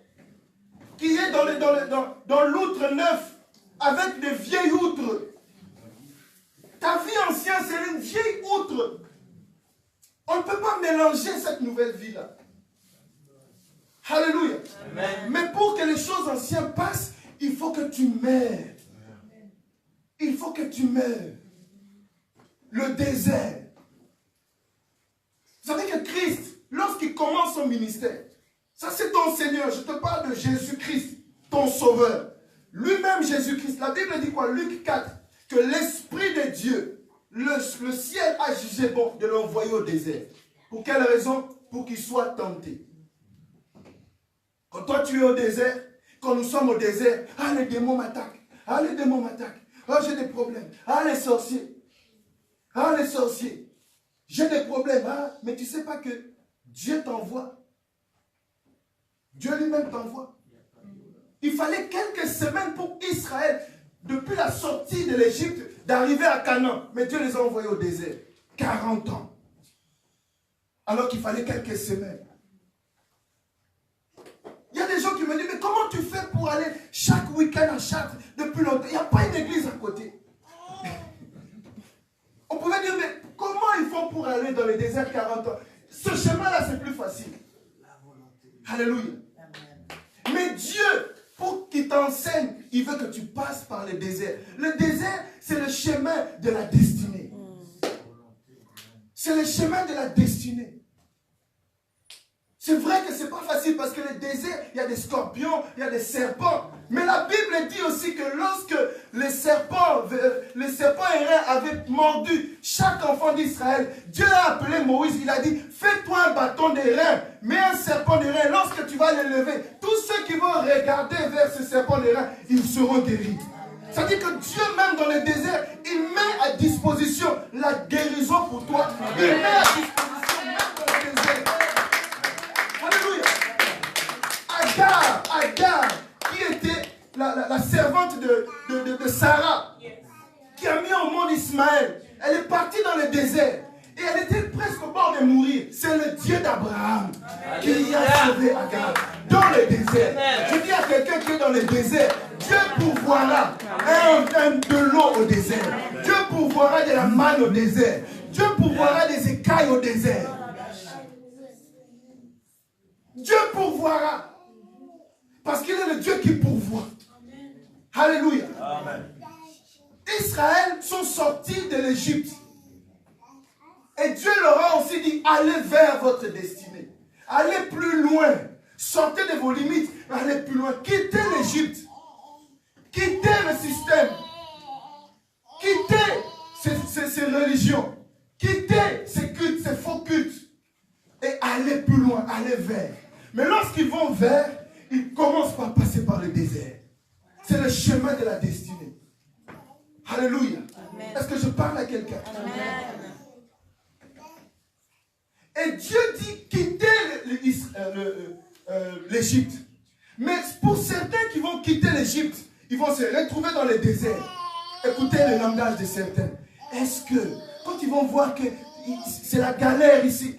qui est dans l'outre neuf avec des vieilles outres. Ta vie ancienne, c'est une vieille outre. On ne peut pas mélanger cette nouvelle vie-là. Alléluia. Amen. Mais pour que les choses anciennes passent, il faut que tu meurs. Il faut que tu meurs. Le désert. Vous savez que Christ, lorsqu'il commence son ministère, ça c'est ton Seigneur, je te parle de Jésus-Christ, ton Sauveur. Lui-même Jésus-Christ, la Bible dit quoi? Luc 4, que l'Esprit de Dieu, le ciel a jugé bon de l'envoyer au désert. Pour quelle raison? Pour qu'il soit tenté. Quand toi tu es au désert, quand nous sommes au désert, ah les démons m'attaquent, ah les démons m'attaquent, ah j'ai des problèmes, ah les sorciers, j'ai des problèmes, ah, mais tu ne sais pas que Dieu t'envoie. Dieu lui-même t'envoie. Il fallait quelques semaines pour Israël, depuis la sortie de l'Égypte, d'arriver à Canaan. Mais Dieu les a envoyés au désert. 40 ans. Alors qu'il fallait quelques semaines. Il y a des gens qui me disent, mais comment tu fais pour aller chaque week-end à Chartres depuis longtemps? Il n'y a pas une église à côté. On pouvait dire, mais comment ils font pour aller dans le désert 40 ans? ce chemin-là, c'est plus facile. Alléluia. Mais Dieu, pour qu'il t'enseigne, il veut que tu passes par le désert. Le désert, c'est le chemin de la destinée. C'est le chemin de la destinée. C'est vrai que ce n'est pas facile parce que le désert, il y a des scorpions, il y a des serpents. Mais la Bible dit aussi que lorsque les serpents airains avaient mordu chaque enfant d'Israël, Dieu a appelé Moïse, il a dit, fais-toi un bâton d'airain, mets un serpent d'airain, lorsque tu vas le lever, tous ceux qui vont regarder vers ce serpent d'airain, ils seront guéris. C'est-à-dire que Dieu, même dans le désert, il met à disposition la guérison pour toi. Il met à disposition même dans le désert. Alléluia. Agar, qui était la servante de Sarah, qui a mis au monde Ismaël. Elle est partie dans le désert. Et elle était presque au bord de mourir. C'est le Dieu d'Abraham qui a sauvé Agar dans le désert. Je dis à quelqu'un qui est dans le désert, Dieu pourvoira de l'eau au désert. Dieu pourvoira de la manne au désert. Dieu pourvoira des écailles au désert. Dieu pourvoira. Parce qu'il est le Dieu qui pourvoit. Alléluia. Amen. Israël sont sortis de l'Égypte. Et Dieu leur a aussi dit, allez vers votre destinée. Allez plus loin. Sortez de vos limites. Allez plus loin. Quittez l'Égypte. Quittez le système. Quittez ces religions. Quittez ces cultes, ces faux cultes. Et allez plus loin. Allez vers. Mais lorsqu'ils vont vers, ils commencent par passer par le désert. C'est le chemin de la destinée. Alléluia. Est-ce que je parle à quelqu'un? Et Dieu dit quitter l'Égypte. Mais pour certains qui vont quitter l'Égypte, ils vont se retrouver dans le désert. Écoutez le langage de certains. Est-ce que, quand ils vont voir que c'est la galère ici,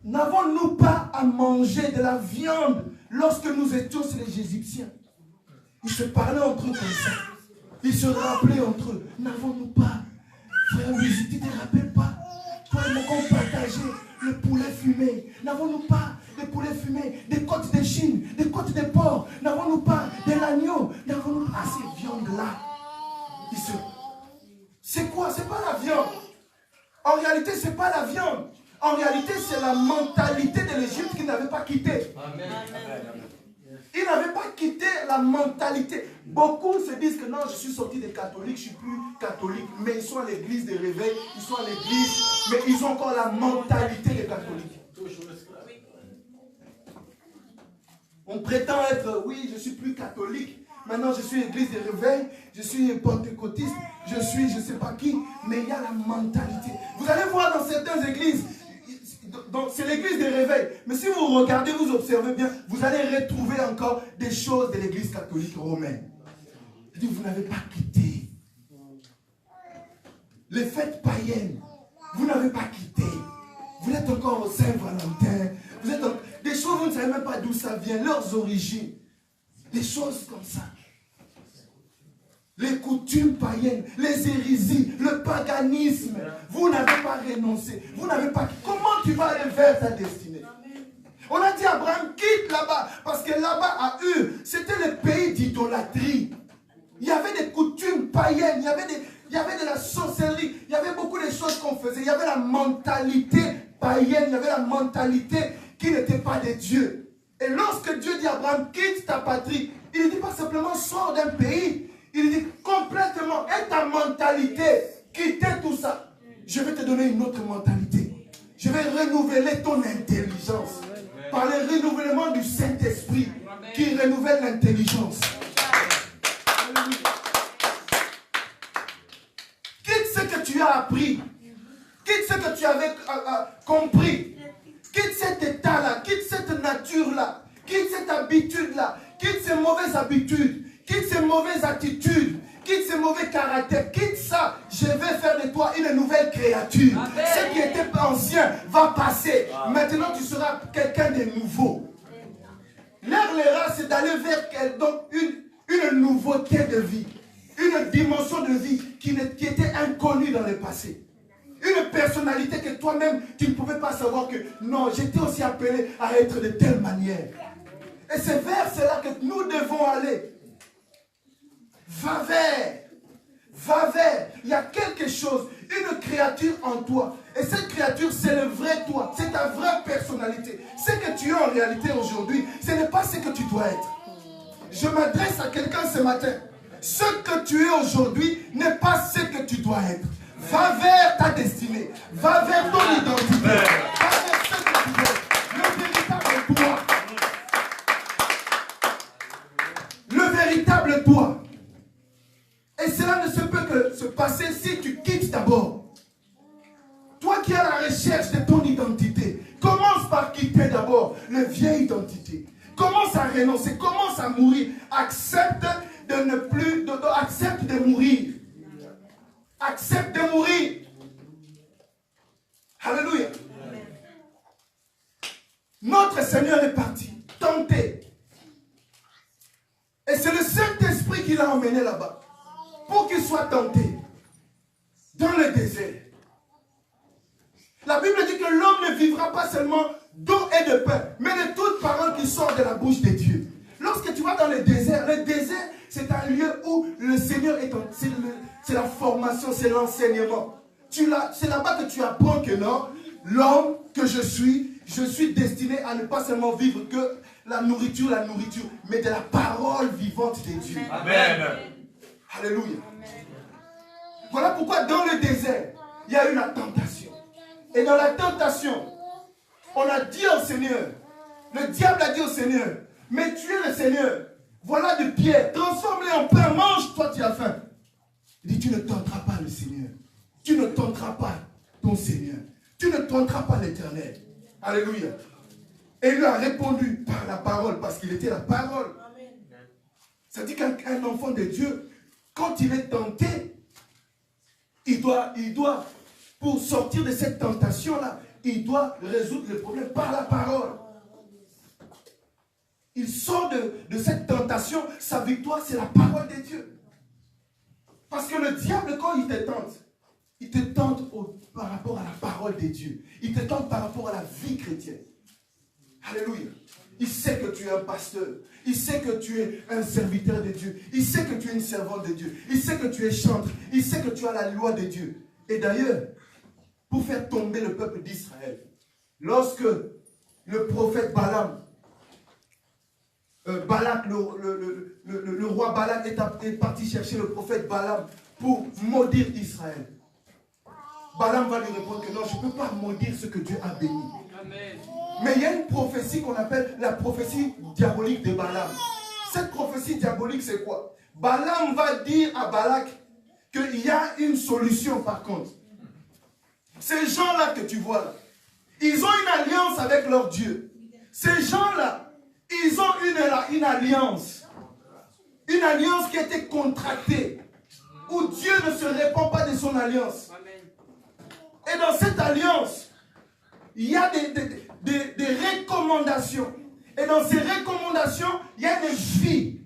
n'avons-nous pas à manger de la viande lorsque nous étions chez les Égyptiens? Ils se parlaient entre eux comme ça. Ils se rappelaient entre eux. N'avons-nous pas, frère Lucie, tu ne te rappelles pas? Toi et moi, on partageait le poulet fumé. N'avons-nous pas des poulets fumés, des côtes de Chine, des côtes de porc? N'avons-nous pas de l'agneau? N'avons-nous pas ces viandes-là? C'est quoi? C'est pas la viande. En réalité, c'est pas la viande. En réalité, c'est la mentalité de l'Égypte qu'ils n'avaient pas quittée. Amen. Ils n'avaient pas quitté la mentalité. Beaucoup se disent que non, je suis sorti des catholiques, je ne suis plus catholique. Mais ils sont à l'église des réveils, ils sont à l'église, mais ils ont encore la mentalité des catholiques. On prétend être, oui, je ne suis plus catholique. Maintenant, je suis l'église des réveils, je suis pentecôtiste, je suis je ne sais pas qui. Mais il y a la mentalité. Vous allez voir dans certaines églises, c'est l'église des réveils. Mais si vous regardez, vous observez bien, vous allez retrouver encore des choses de l'église catholique romaine. Vous n'avez pas quitté. Les fêtes païennes, vous n'avez pas quitté. Vous êtes encore au Saint-Valentin. Vous êtes des choses, vous ne savez même pas d'où ça vient, leurs origines. Des choses comme ça. Les coutumes païennes, les hérésies, le paganisme. Vous n'avez pas renoncé. Vous n'avez pas... Comment tu vas aller vers ta destinée? On a dit à Abraham, quitte là-bas. Parce que là-bas, à Ur, c'était le pays d'idolâtrie. Il y avait des coutumes païennes. Il y avait de la sorcellerie. Il y avait beaucoup de choses qu'on faisait. Il y avait la mentalité païenne. Il y avait la mentalité qui n'était pas de Dieu. Et lorsque Dieu dit à Abraham, quitte ta patrie, il ne dit pas simplement sors d'un pays. Il dit complètement, et ta mentalité, quittez tout ça. Je vais te donner une autre mentalité. Je vais renouveler ton intelligence. Par le renouvellement du Saint-Esprit qui renouvelle l'intelligence. Quitte ce que tu as appris. Quitte ce que tu avais compris. Quitte cet état-là. Quitte cette nature-là. Quitte cette habitude-là. Quitte ces mauvaises habitudes. Quitte ces mauvaises attitudes, quitte ces mauvais caractères, quitte ça. Je vais faire de toi une nouvelle créature. Amen. Ce qui était ancien va passer. Amen. Maintenant, tu seras quelqu'un de nouveau. L'ère, c'est d'aller vers donc une nouveauté de vie. Une dimension de vie qui était inconnue dans le passé. Une personnalité que toi-même, tu ne pouvais pas savoir que non, j'étais aussi appelé à être de telle manière. Et c'est vers cela que nous devons aller. Va vers. Va vers. Il y a quelque chose, une créature en toi. Et cette créature, c'est le vrai toi. C'est ta vraie personnalité. Ce que tu es en réalité aujourd'hui, ce n'est pas ce que tu dois être. Je m'adresse à quelqu'un ce matin. Ce que tu es aujourd'hui n'est pas ce que tu dois être. Va vers ta destinée. Va vers ton identité. Va vers ce que tu dois être. Le véritable toi. Le véritable toi. Et cela ne se peut que se passer si tu quittes d'abord. Toi qui es à la recherche de ton identité, commence par quitter d'abord la vieille identité. Commence à renoncer, commence à mourir. Accepte de ne plus, accepte de mourir. Accepte de mourir. Alléluia. Notre Seigneur est parti, tenté. Et c'est le Saint-Esprit qui l'a emmené là-bas. Pour qu'il soit tenté. Dans le désert. La Bible dit que l'homme ne vivra pas seulement d'eau et de pain, mais de toute parole qui sort de la bouche de Dieu. Lorsque tu vas dans le désert, c'est un lieu où le Seigneur est c'est la formation, c'est l'enseignement. C'est là-bas que tu apprends que non, l'homme que je suis destiné à ne pas seulement vivre que la nourriture, mais de la parole vivante de Dieu. Amen. Alléluia. Voilà pourquoi dans le désert, il y a eu la tentation. Et dans la tentation, on a dit au Seigneur, le diable a dit au Seigneur, mais tu es le Seigneur, voilà de pierre, transforme-les en pain, mange, toi tu as faim. Il dit, tu ne tenteras pas le Seigneur, tu ne tenteras pas ton Seigneur, tu ne tenteras pas l'Éternel. Alléluia. Et il lui a répondu par la parole, parce qu'il était la parole. Ça dit qu'un enfant de Dieu, quand il est tenté, il doit, pour sortir de cette tentation-là, il doit résoudre le problème par la parole. Il sort de cette tentation, sa victoire, c'est la parole de Dieu. Parce que le diable, quand il te tente par rapport à la parole de Dieu. Il te tente par rapport à la vie chrétienne. Alléluia. Il sait que tu es un pasteur. Il sait que tu es un serviteur de Dieu. Il sait que tu es une servante de Dieu. Il sait que tu es chantre. Il sait que tu as la loi de Dieu. Et d'ailleurs, pour faire tomber le peuple d'Israël, lorsque le prophète Balak, le roi Balak est parti chercher le prophète Balaam pour maudire Israël. Balaam va lui répondre que non, je ne peux pas maudire ce que Dieu a béni. Amen. Mais il y a une prophétie qu'on appelle la prophétie diabolique de Balaam. Cette prophétie diabolique, c'est quoi? Balaam va dire à Balak qu'il y a une solution par contre. Ces gens-là que tu vois là, ils ont une alliance avec leur Dieu. Ces gens-là, ils ont une alliance. Une alliance qui a été contractée. Où Dieu ne se répand pas de son alliance. Et dans cette alliance, il y a des recommandations. Et dans ces recommandations, il y a des vies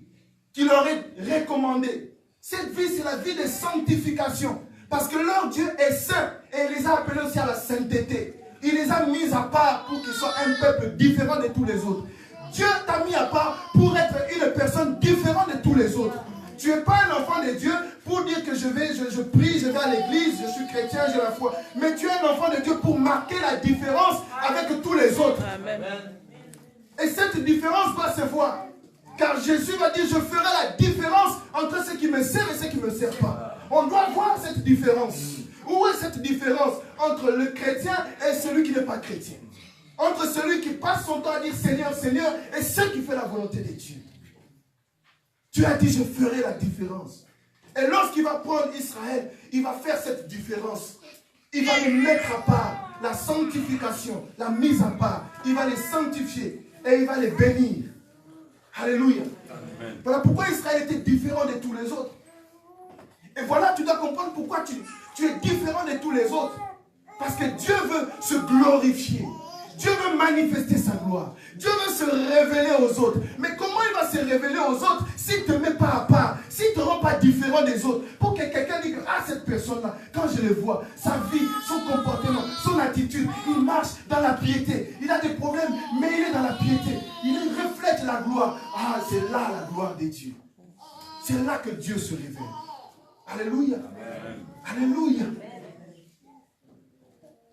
qui leur est recommandée. Cette vie, c'est la vie de sanctification. Parce que leur Dieu est saint. Et il les a appelés aussi à la sainteté. Il les a mis à part pour qu'ils soient un peuple différent de tous les autres. Dieu t'a mis à part pour être une personne différente de tous les autres. Tu n'es pas un enfant de Dieu pour dire que je prie, je vais à l'église, je suis chrétien, j'ai la foi. Mais tu es un enfant de Dieu pour marquer la différence avec tous les autres. Amen. Et cette différence doit se voir. Car Jésus va dire, je ferai la différence entre ceux qui me servent et ceux qui ne me servent pas. On doit voir cette différence. Où est cette différence entre le chrétien et celui qui n'est pas chrétien? Entre celui qui passe son temps à dire Seigneur, Seigneur, et celui qui fait la volonté de Dieu. Tu as dit, je ferai la différence. Et lorsqu'il va prendre Israël, il va faire cette différence. Il va les mettre à part. La sanctification, la mise à part. Il va les sanctifier et il va les bénir. Alléluia. Amen. Voilà pourquoi Israël était différent de tous les autres. Et voilà, tu dois comprendre pourquoi tu es différent de tous les autres. Parce que Dieu veut se glorifier. Dieu veut manifester sa gloire. Dieu veut se révéler aux autres. Mais comment il va se révéler aux autres s'il ne te met pas à part, s'il ne te rend pas différent des autres? Pour que quelqu'un dise, ah, cette personne-là, quand je le vois, sa vie, son comportement, son attitude, il marche dans la piété. Il a des problèmes, mais il est dans la piété. Il reflète la gloire. Ah, c'est là la gloire de Dieu. C'est là que Dieu se révèle. Alléluia. Amen. Alléluia.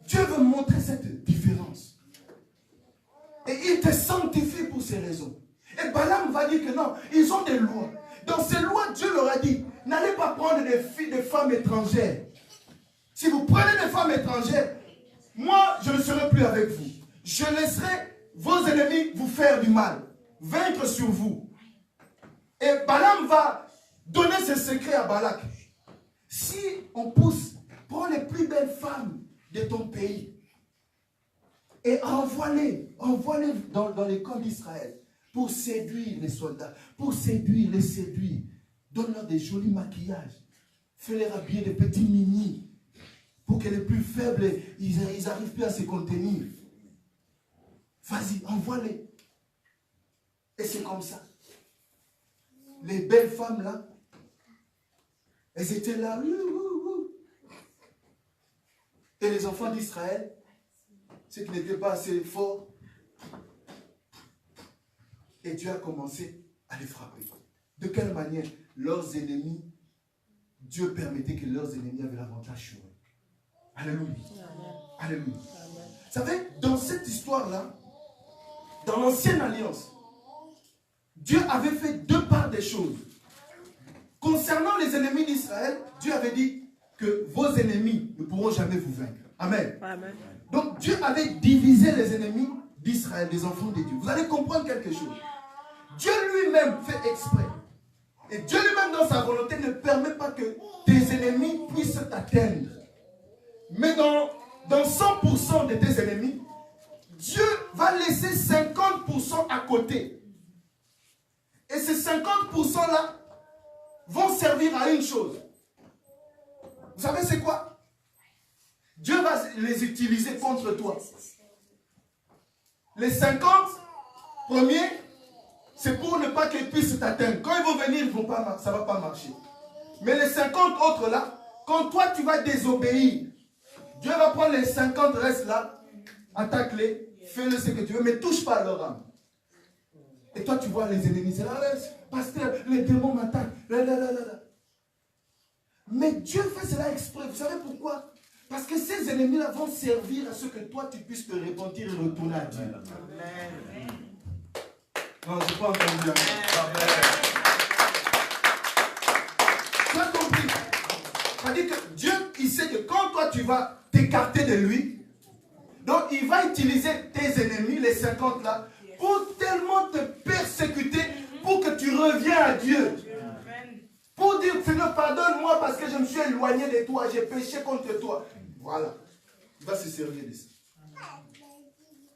Dieu veut montrer cette différence. Et il te sanctifie pour ces raisons. Et Balaam va dire que non, ils ont des lois. Dans ces lois, Dieu leur a dit, n'allez pas prendre des filles, des femmes étrangères. Si vous prenez des femmes étrangères, moi, je ne serai plus avec vous. Je laisserai vos ennemis vous faire du mal, vaincre sur vous. Et Balaam va donner ce secret à Balak. Si on pousse, prends les plus belles femmes de ton pays et envoie-les dans les camps d'Israël pour séduire les soldats, pour les séduire. Donne-leur des jolis maquillages. Fais-les habiller des petits mini pour que les plus faibles, ils n'arrivent plus à se contenir. Vas-y, envoie-les. Et c'est comme ça. Les belles femmes là, elles étaient là. Et les enfants d'Israël, ceux qui n'étaient pas assez forts, et Dieu a commencé à les frapper. De quelle manière? Leurs ennemis, Dieu permettait que leurs ennemis avaient l'avantage sur eux. Alléluia. Alléluia. Vous savez, dans cette histoire-là, dans l'ancienne alliance, Dieu avait fait deux parts des choses. Concernant les ennemis d'Israël, Dieu avait dit que vos ennemis ne pourront jamais vous vaincre. Amen. Amen. Donc Dieu avait divisé les ennemis d'Israël, des enfants de Dieu. Vous allez comprendre quelque chose. Dieu lui-même fait exprès. Et Dieu lui-même dans sa volonté ne permet pas que tes ennemis puissent t'atteindre. Mais dans 100% de tes ennemis, Dieu va laisser 50% à côté. Et ces 50%-là vont servir à une chose. Vous savez c'est quoi? Dieu va les utiliser contre toi. Les 50 premiers, c'est pour ne pas qu'ils puissent t'atteindre. Quand ils vont venir, ça ne va pas marcher. Mais les 50 autres là, quand toi tu vas désobéir, Dieu va prendre les 50 restes là, attaque-les, fais-le ce que tu veux, mais touche pas à leur âme. Et toi tu vois les ennemis, c'est là, pasteur, les démons m'attaquent. Mais Dieu fait cela exprès. Vous savez pourquoi? Parce que ces ennemis-là vont servir à ce que toi tu puisses te repentir et retourner à Dieu. Amen. Non, je n'ai pas entendu. Amen. Tu as compris? C'est-à-dire que Dieu, il sait que quand toi tu vas t'écarter de lui, donc il va utiliser tes ennemis, les 50 là, pour tellement te persécuter, pour que tu reviens à Dieu. Pour dire, Seigneur, pardonne-moi parce que je me suis éloigné de toi, j'ai péché contre toi. Voilà. Il va se servir de ça.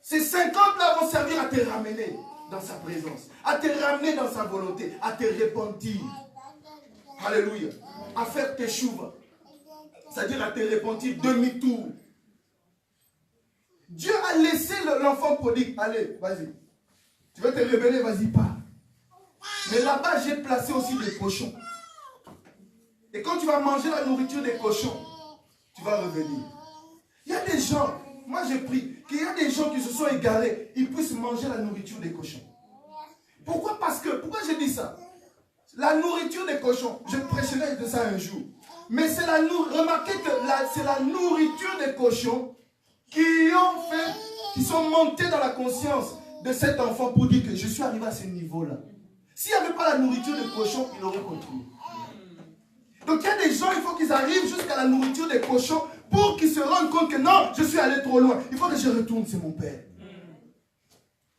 Ces 50-là vont servir à te ramener dans sa présence, à te ramener dans sa volonté, à te repentir. Alléluia. À faire tes chouvas. C'est-à-dire à te repentir demi-tour. Dieu a laissé l'enfant prodigue. Allez, vas-y. Tu veux te révéler, vas-y, pars. Mais là-bas, j'ai placé aussi des cochons. Et quand tu vas manger la nourriture des cochons, tu vas revenir. Il y a des gens, moi j'ai pris, qu'il y a des gens qui se sont égarés, ils puissent manger la nourriture des cochons. Pourquoi? Pourquoi j'ai dit ça? La nourriture des cochons, je prêcherai de ça un jour. Mais c'est remarquez que c'est la nourriture des cochons qui sont montés dans la conscience de cet enfant pour dire que je suis arrivé à ce niveau-là. S'il n'y avait pas la nourriture des cochons, il aurait continué. Donc il y a des gens, il faut qu'ils arrivent jusqu'à la nourriture des cochons pour qu'ils se rendent compte que non, je suis allé trop loin. Il faut que je retourne, c'est mon Père.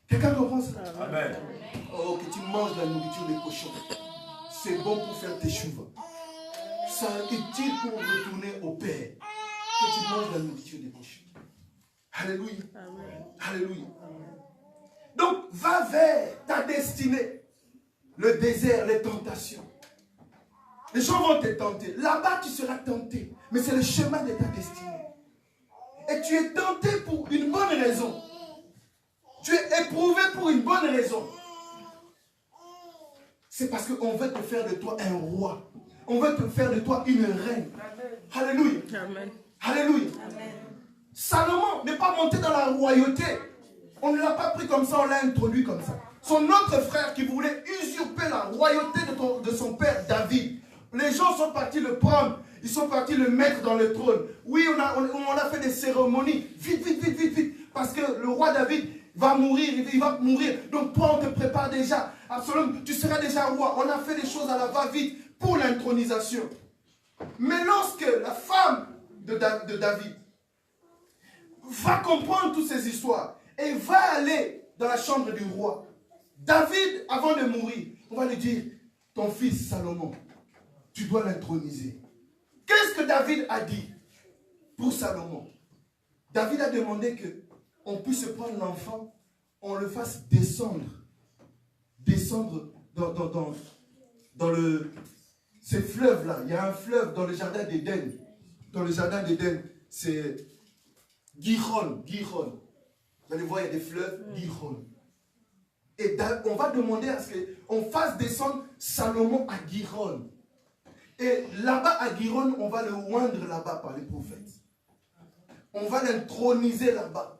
Quelqu'un comprend ça? Amen. Oh, que tu manges la nourriture des cochons. C'est bon pour faire tes chouvas. Ça est utile pour retourner au Père. Que tu manges la nourriture des cochons. Alléluia. Amen. Alléluia. Donc, va vers ta destinée. Le désert, les tentations. Les gens vont te tenter. Là-bas, tu seras tenté. Mais c'est le chemin de ta destinée. Et tu es tenté pour une bonne raison. Tu es éprouvé pour une bonne raison. C'est parce qu'on veut te faire de toi un roi. On veut te faire de toi une reine. Amen. Alléluia. Amen. Alléluia. Amen. Salomon n'est pas monté dans la royauté. On ne l'a pas pris comme ça, on l'a introduit comme ça. Son autre frère qui voulait usurper la royauté de son père David. Les gens sont partis le prendre. Ils sont partis le mettre dans le trône. Oui, on a fait des cérémonies. Vite, vite, vite, vite, vite. Parce que le roi David va mourir, il va mourir. Donc toi, on te prépare déjà. Absolument, tu seras déjà roi. On a fait des choses à la va-vite pour l'intronisation. Mais lorsque la femme de David va comprendre toutes ces histoires et va aller dans la chambre du roi, David, avant de mourir, on va lui dire, ton fils Salomon, tu dois l'introniser. Qu'est-ce que David a dit pour Salomon? David a demandé qu'on puisse prendre l'enfant, on le fasse descendre dans ces fleuves-là. Il y a un fleuve dans le jardin d'Éden. Dans le jardin d'Éden, c'est Gihon. Vous allez voir, il y a des fleuves, Gihon. Et on va demander à ce qu'on fasse descendre Salomon à Gihon. Et là-bas, à Gihon, on va le oindre là-bas par les prophètes. On va l'introniser là-bas.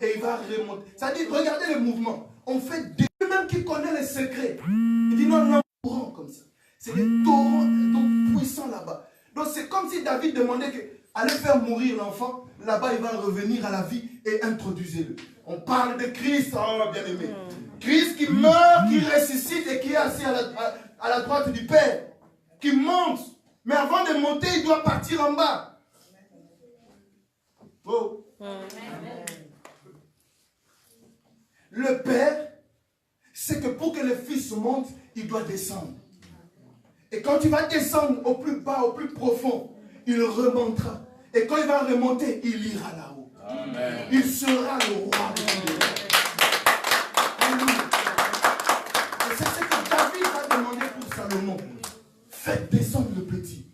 Et il va remonter. Ça dit, regardez le mouvement. On fait des... Même qui connaît les secrets. Il dit non, torrent comme ça. C'est des torrents puissants là-bas. Donc c'est comme si David demandait qu'allait faire mourir l'enfant. Là-bas, il va revenir à la vie et introduisez-le. On parle de Christ, oh, bien aimé. Christ qui meurt, qui ressuscite et qui est assis à la droite du Père. Qui monte. Mais avant de monter, il doit partir en bas. Oh. Le Père, c'est que pour que le Fils monte, il doit descendre. Et quand il va descendre au plus bas, au plus profond, il remontera. Et quand il va remonter, il ira là-haut. Il sera le roi de Dieu. Et c'est ce que David va demander pour Salomon. Faites descendre le petit.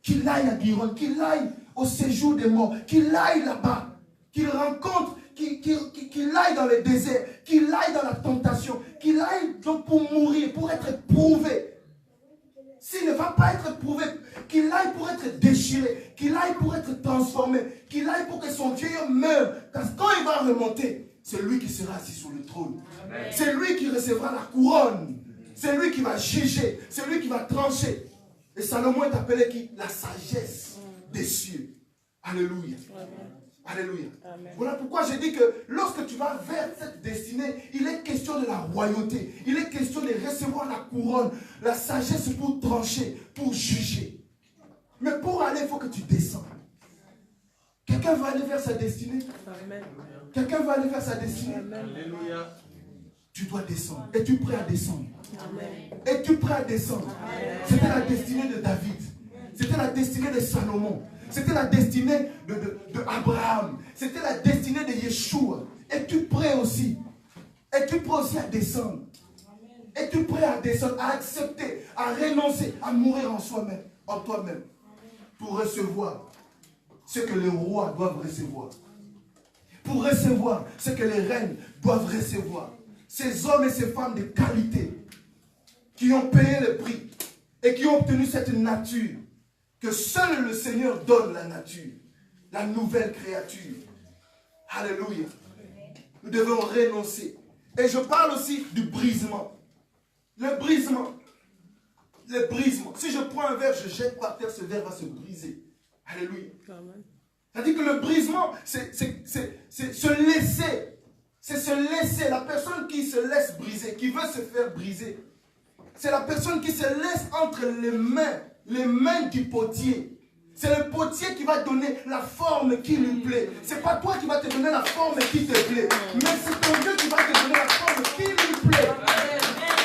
Qu'il aille à Gihon, qu'il aille au séjour des morts, qu'il aille là-bas, qu'il rencontre, qu'il aille dans le désert, qu'il aille dans la tentation, qu'il aille donc pour mourir, pour être prouvé. S'il ne va pas être prouvé, qu'il aille pour être déchiré, qu'il aille pour être transformé, qu'il aille pour que son Dieu meure. Parce que quand il va remonter, c'est lui qui sera assis sur le trône. C'est lui qui recevra la couronne. C'est lui qui va juger. C'est lui qui va trancher. Et Salomon est appelé qui? La sagesse des cieux. Alléluia. Alléluia. Amen. Voilà pourquoi j'ai dit que lorsque tu vas vers cette destinée, il est question de la royauté. Il est question de recevoir la couronne, la sagesse pour trancher, pour juger. Mais pour aller, il faut que tu descends. Quelqu'un va aller vers sa destinée? Amen. Quelqu'un va aller vers sa destinée? Amen. Alléluia. Tu dois descendre. Es-tu prêt à descendre? Amen. Es-tu prêt à descendre? C'était la destinée de David. C'était la destinée de Salomon. C'était la destinée de Abraham. C'était la destinée de Yeshua. Es-tu prêt aussi? Es-tu prêt aussi à descendre? Es-tu prêt à descendre, à accepter, à renoncer, à mourir en soi-même, en toi-même, pour recevoir ce que les rois doivent recevoir? Pour recevoir ce que les reines doivent recevoir. Ces hommes et ces femmes de qualité qui ont payé le prix et qui ont obtenu cette nature que seul le Seigneur donne, la nature, la nouvelle créature. Alléluia. Nous devons renoncer. Et je parle aussi du brisement. Le brisement. Le brisement. Si je prends un verre, je jette par terre, ce verre va se briser. Alléluia. C'est-à-dire que le brisement, c'est se laisser. C'est se laisser. La personne qui se laisse briser, qui veut se faire briser, c'est la personne qui se laisse entre les mains du potier. C'est le potier qui va donner la forme qui lui plaît. Ce n'est pas toi qui vas te donner la forme qui te plaît. Mais c'est ton Dieu qui va te donner la forme qui lui plaît.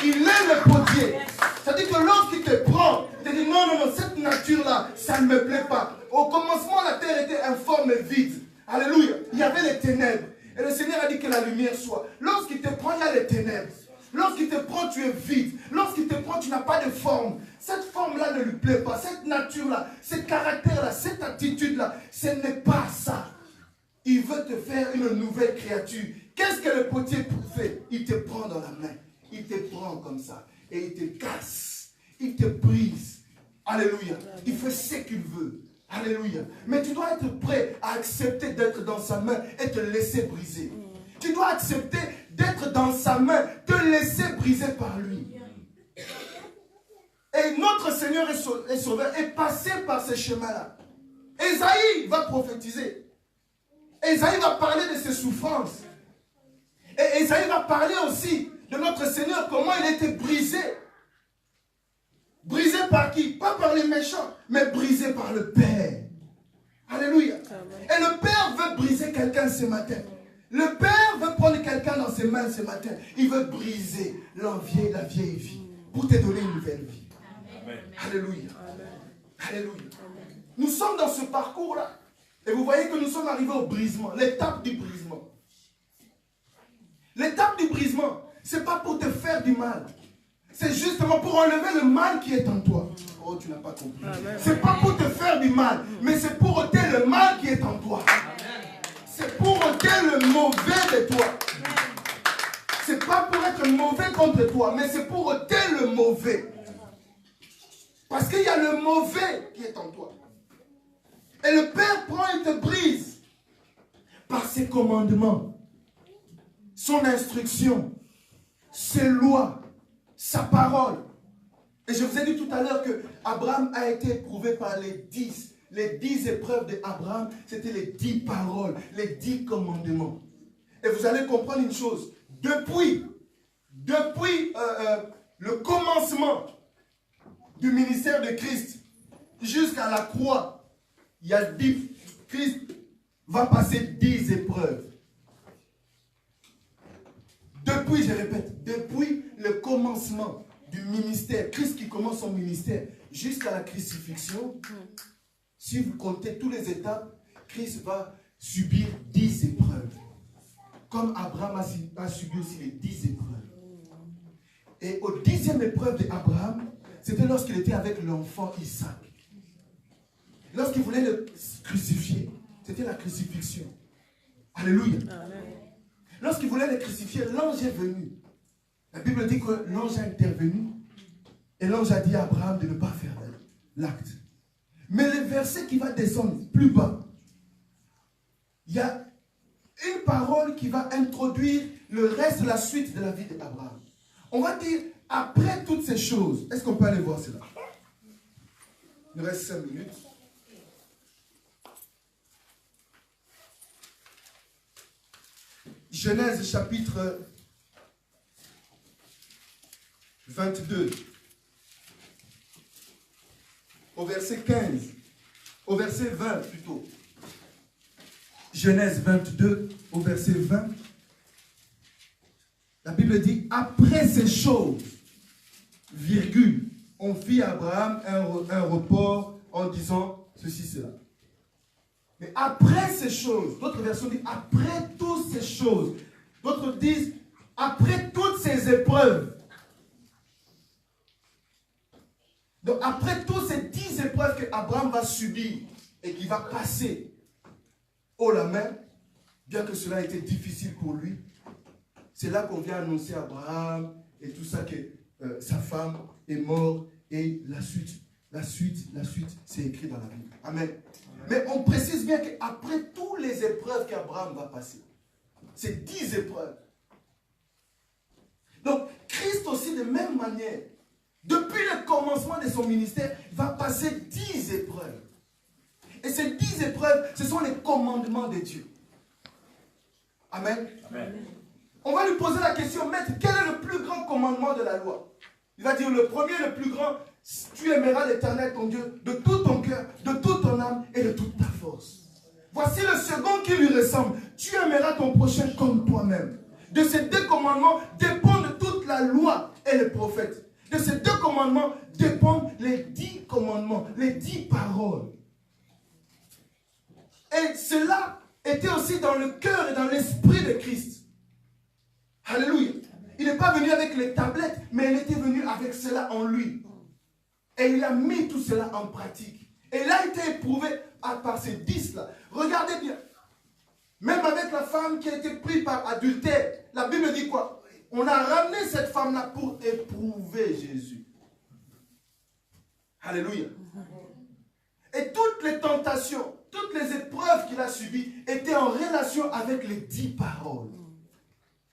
Il est le potier. C'est-à-dire que lorsqu'il te prend, il te dit non, cette nature-là, ça ne me plaît pas. Au commencement, la terre était informe et vide. Alléluia. Il y avait les ténèbres. Et le Seigneur a dit que la lumière soit. Lorsqu'il te prend, il y a les ténèbres. Lorsqu'il te prend, tu es vide. Lorsqu'il te prend, tu n'as pas de forme. Cette forme-là ne lui plaît pas. Cette nature-là, ce caractère-là, cette attitude-là, ce n'est pas ça. il veut te faire une nouvelle créature. Qu'est-ce que le potier fait? Il te prend dans la main. Il te prend comme ça. Et il te casse. Il te brise. Alléluia. Il fait ce qu'il veut. Alléluia. Mais tu dois être prêt à accepter d'être dans sa main et te laisser briser. Tu dois accepter d'être dans sa main, te laisser briser par lui. Et notre Seigneur et Sauveur est passé par ce chemin-là. Ésaïe va prophétiser. Ésaïe va parler de ses souffrances. Et Ésaïe va parler aussi de notre Seigneur, comment il était brisé. Brisé par qui? Pas par les méchants, mais brisé par le Père. Alléluia. Et le Père veut briser quelqu'un ce matin. Le Père veut prendre quelqu'un dans ses mains ce matin. Il veut briser la vieille vie pour te donner une nouvelle vie. Amen. Alléluia. Amen. Alléluia. Amen. Nous sommes dans ce parcours-là. Et vous voyez que nous sommes arrivés au brisement, l'étape du brisement. L'étape du brisement, ce n'est pas pour te faire du mal. C'est justement pour enlever le mal qui est en toi. Oh, tu n'as pas compris. Ce n'est pas pour te faire du mal, mais c'est pour ôter le mal qui est en toi. C'est pour ôter le mauvais de toi. Ce n'est pas pour être mauvais contre toi, mais c'est pour ôter le mauvais. Parce qu'il y a le mauvais qui est en toi. Et le Père prend et te brise par ses commandements, son instruction, ses lois, sa parole. Et je vous ai dit tout à l'heure que Abraham a été éprouvé par les 10 épreuves d'Abraham, c'était les 10 paroles, les 10 commandements. Et vous allez comprendre une chose, depuis le commencement du ministère de Christ jusqu'à la croix, il y a 10, Christ va passer 10 épreuves. Depuis, je répète, depuis le commencement du ministère, Christ qui commence son ministère jusqu'à la crucifixion, si vous comptez toutes les étapes, Christ va subir 10 épreuves. Comme Abraham a subi aussi les 10 épreuves. Et au 10e épreuve d'Abraham, c'était lorsqu'il était avec l'enfant Isaac. Lorsqu'il voulait le crucifier, c'était la crucifixion. Alléluia. Lorsqu'il voulait le crucifier, l'ange est venu. La Bible dit que l'ange a intervenu et l'ange a dit à Abraham de ne pas faire l'acte. Mais le verset qui va descendre plus bas, il y a une parole qui va introduire le reste, la suite de la vie d'Abraham. On va dire, après toutes ces choses, est-ce qu'on peut aller voir cela? Il nous reste 5 minutes. Genèse chapitre 22, au verset 15, au verset 20 plutôt. Genèse 22, au verset 20. La Bible dit, après ces choses, virgule, on fit à Abraham un report en disant ceci, cela. Mais après ces choses, d'autres versions disent après toutes ces choses, d'autres disent après toutes ces épreuves. Donc après toutes ces 10 épreuves que Abraham va subir et qui va passer haut la main, bien que cela ait été difficile pour lui, c'est là qu'on vient annoncer à Abraham et tout ça que sa femme est morte et la suite, c'est écrit dans la Bible. Amen. Mais on précise bien qu'après toutes les épreuves qu'Abraham va passer, c'est 10 épreuves. Donc, Christ aussi, de même manière, depuis le commencement de son ministère, va passer 10 épreuves. Et ces 10 épreuves, ce sont les commandements de Dieu. Amen. Amen. On va lui poser la question, maître, quel est le plus grand commandement de la loi? Il va dire, le premier, le plus grand, tu aimeras l'Éternel ton Dieu de tout ton cœur, de toute ton âme et de toute ta force. Voici le second qui lui ressemble. Tu aimeras ton prochain comme toi-même. De ces 2 commandements dépendent toute la loi et les prophètes. De ces 2 commandements dépendent les 10 commandements, les 10 paroles. Et cela était aussi dans le cœur et dans l'esprit de Christ. Alléluia. Il n'est pas venu avec les tablettes, mais il était venu avec cela en lui. Et il a mis tout cela en pratique. Et il a été éprouvé par ces 10 là. Regardez bien. femme qui a été prise par adultère. La Bible dit quoi? On a ramené cette femme-là pour éprouver Jésus. Alléluia. Et toutes les tentations, toutes les épreuves qu'il a subies étaient en relation avec les 10 paroles.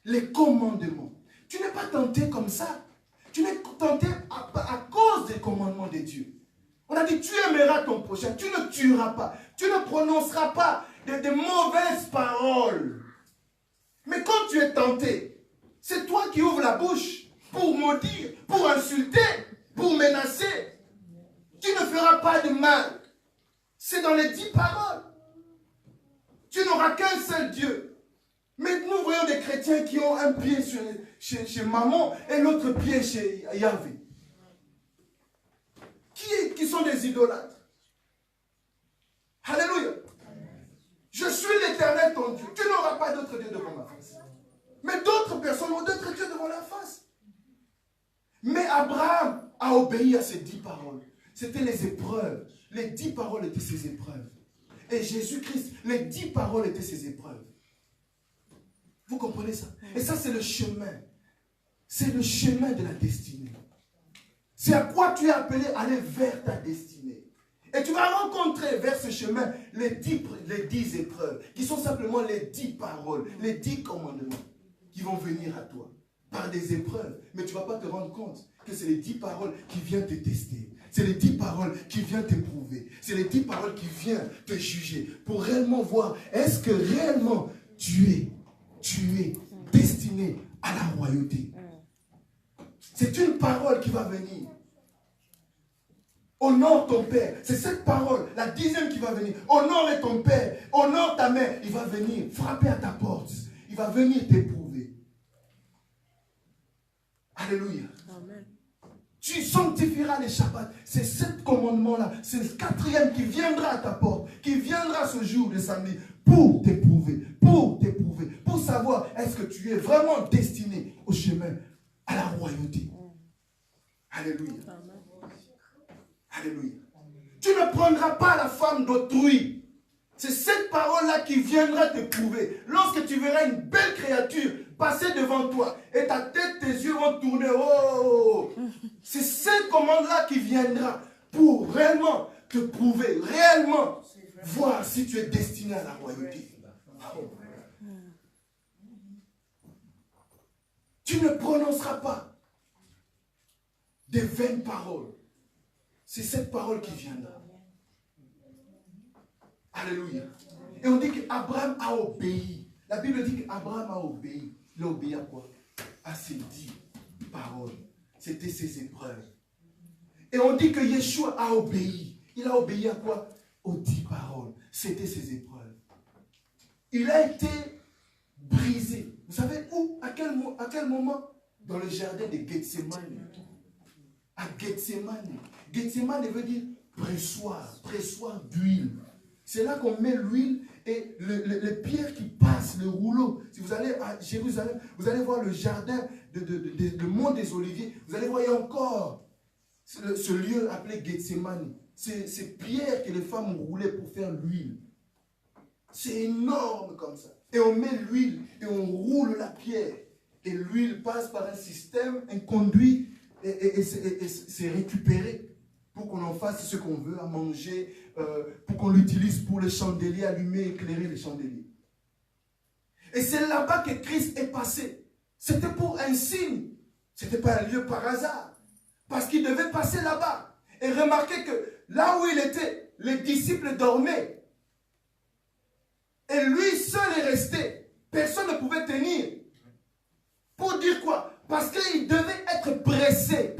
Les commandements. Tu n'es pas tenté comme ça. Tu n'es tenté à cause des commandements de Dieu. On a dit, tu aimeras ton prochain, tu ne tueras pas, tu ne prononceras pas de mauvaises paroles. Mais quand tu es tenté, c'est toi qui ouvres la bouche pour maudire, pour insulter, pour menacer. Tu ne feras pas de mal. C'est dans les 10 paroles. Tu n'auras qu'un seul Dieu. Mais nous voyons des chrétiens qui ont un pied chez Maman et l'autre pied chez Yahvé. Qui sont des idolâtres. Alléluia. Je suis l'Éternel ton Dieu. Tu n'auras pas d'autre Dieu devant ma face. Mais d'autres personnes ont d'autres dieux devant la face. Mais Abraham a obéi à ces 10 paroles. C'était les épreuves. Les 10 paroles étaient ses épreuves. Et Jésus-Christ, les 10 paroles étaient ses épreuves. Vous comprenez ça? Et ça, c'est le chemin. C'est le chemin de la destinée. C'est à quoi tu es appelé à aller vers ta destinée. Et tu vas rencontrer vers ce chemin les 10 épreuves, qui sont simplement les 10 paroles, les 10 commandements qui vont venir à toi par des épreuves. Mais tu ne vas pas te rendre compte que c'est les 10 paroles qui viennent te tester. C'est les 10 paroles qui viennent t'éprouver. C'est les 10 paroles qui viennent te juger pour réellement voir, est-ce que réellement tu es destiné à la royauté. C'est une parole qui va venir. Honore ton père. C'est cette parole, la 10e qui va venir. Honore ton père. Honore ta mère. Il va venir frapper à ta porte. Il va venir t'éprouver. Alléluia. Amen. Tu sanctifieras les Shabbats. C'est ce commandement-là. C'est le 4e qui viendra à ta porte. Qui viendra ce jour de samedi pour t'éprouver. Pour savoir est-ce que tu es vraiment destiné au chemin à la royauté. Alléluia. Alléluia. Tu ne prendras pas la femme d'autrui. C'est cette parole-là qui viendra te prouver. Lorsque tu verras une belle créature passer devant toi et ta tête, tes yeux vont tourner. Oh, c'est cette commande-là qui viendra pour réellement te prouver, réellement voir si tu es destiné à la royauté. Tu ne prononceras pas des vaines paroles. C'est cette parole qui viendra. Alléluia. Et on dit qu'Abraham a obéi. La Bible dit qu'Abraham a obéi. Il a obéi à quoi? À ses 10 paroles. C'était ses épreuves. Et on dit que Yeshua a obéi. Il a obéi à quoi? Aux 10 paroles. C'était ses épreuves. Il a été brisé. Vous savez où? À quel moment? Dans le jardin de Gethsemane. À Gethsemane. Gethsemane veut dire pressoir d'huile. C'est là qu'on met l'huile et les pierres qui passent, le rouleau. Si vous allez à Jérusalem, vous allez voir le jardin, le mont des Oliviers. Vous allez voir, il y a encore ce lieu appelé Gethsemane. Ces pierres que les femmes roulaient pour faire l'huile. C'est énorme comme ça. Et on met l'huile et on roule la pierre. Et l'huile passe par un système, un conduit, et c'est récupéré pour qu'on en fasse ce qu'on veut à manger, pour qu'on l'utilise pour les chandeliers, allumer, éclairer les chandeliers. Et c'est là-bas que Christ est passé. C'était pour un signe. Ce n'était pas un lieu par hasard. Parce qu'il devait passer là-bas. Et remarquez que là où il était, les disciples dormaient. Et lui seul est resté. Personne ne pouvait tenir. Pour dire quoi? Parce qu'il devait être pressé.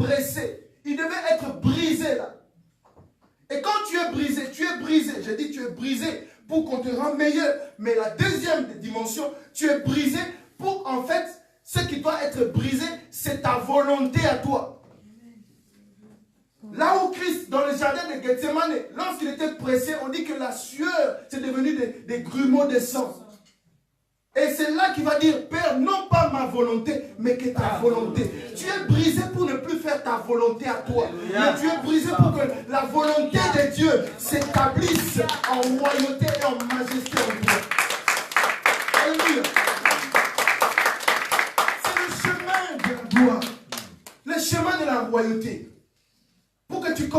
Il devait être brisé là. Et quand tu es brisé, j'ai dit tu es brisé pour qu'on te rende meilleur. Mais la deuxième dimension, tu es brisé pour en fait, ce qui doit être brisé, c'est ta volonté à toi. Là où Christ, dans le jardin de Gethsemane, lorsqu'il était pressé, on dit que la sueur, c'est devenu des grumeaux de sang. Et c'est là qu'il va dire, Père, non pas ma volonté, mais que ta volonté. Tu es brisé pour ne plus faire ta volonté à toi. Mais tu es brisé pour que la volonté de Dieu s'établisse en royauté et en majesté en toi. Alléluia.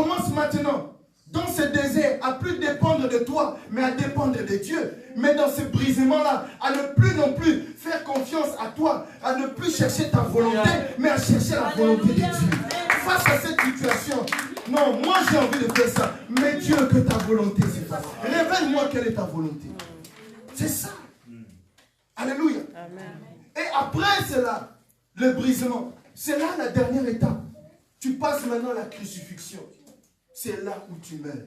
Commence maintenant, dans ce désert, à plus dépendre de toi, mais à dépendre de Dieu. Mais dans ce brisement-là, à ne plus non plus faire confiance à toi, à ne plus chercher ta volonté, mais à chercher la volonté de Dieu. Face à cette situation, non, moi j'ai envie de faire ça, mais Dieu, que ta volonté se fasse. Révèle-moi quelle est ta volonté. C'est ça. Alléluia. Amen. Et après cela, le brisement, c'est là la dernière étape. Tu passes maintenant à la crucifixion. C'est là où tu meurs.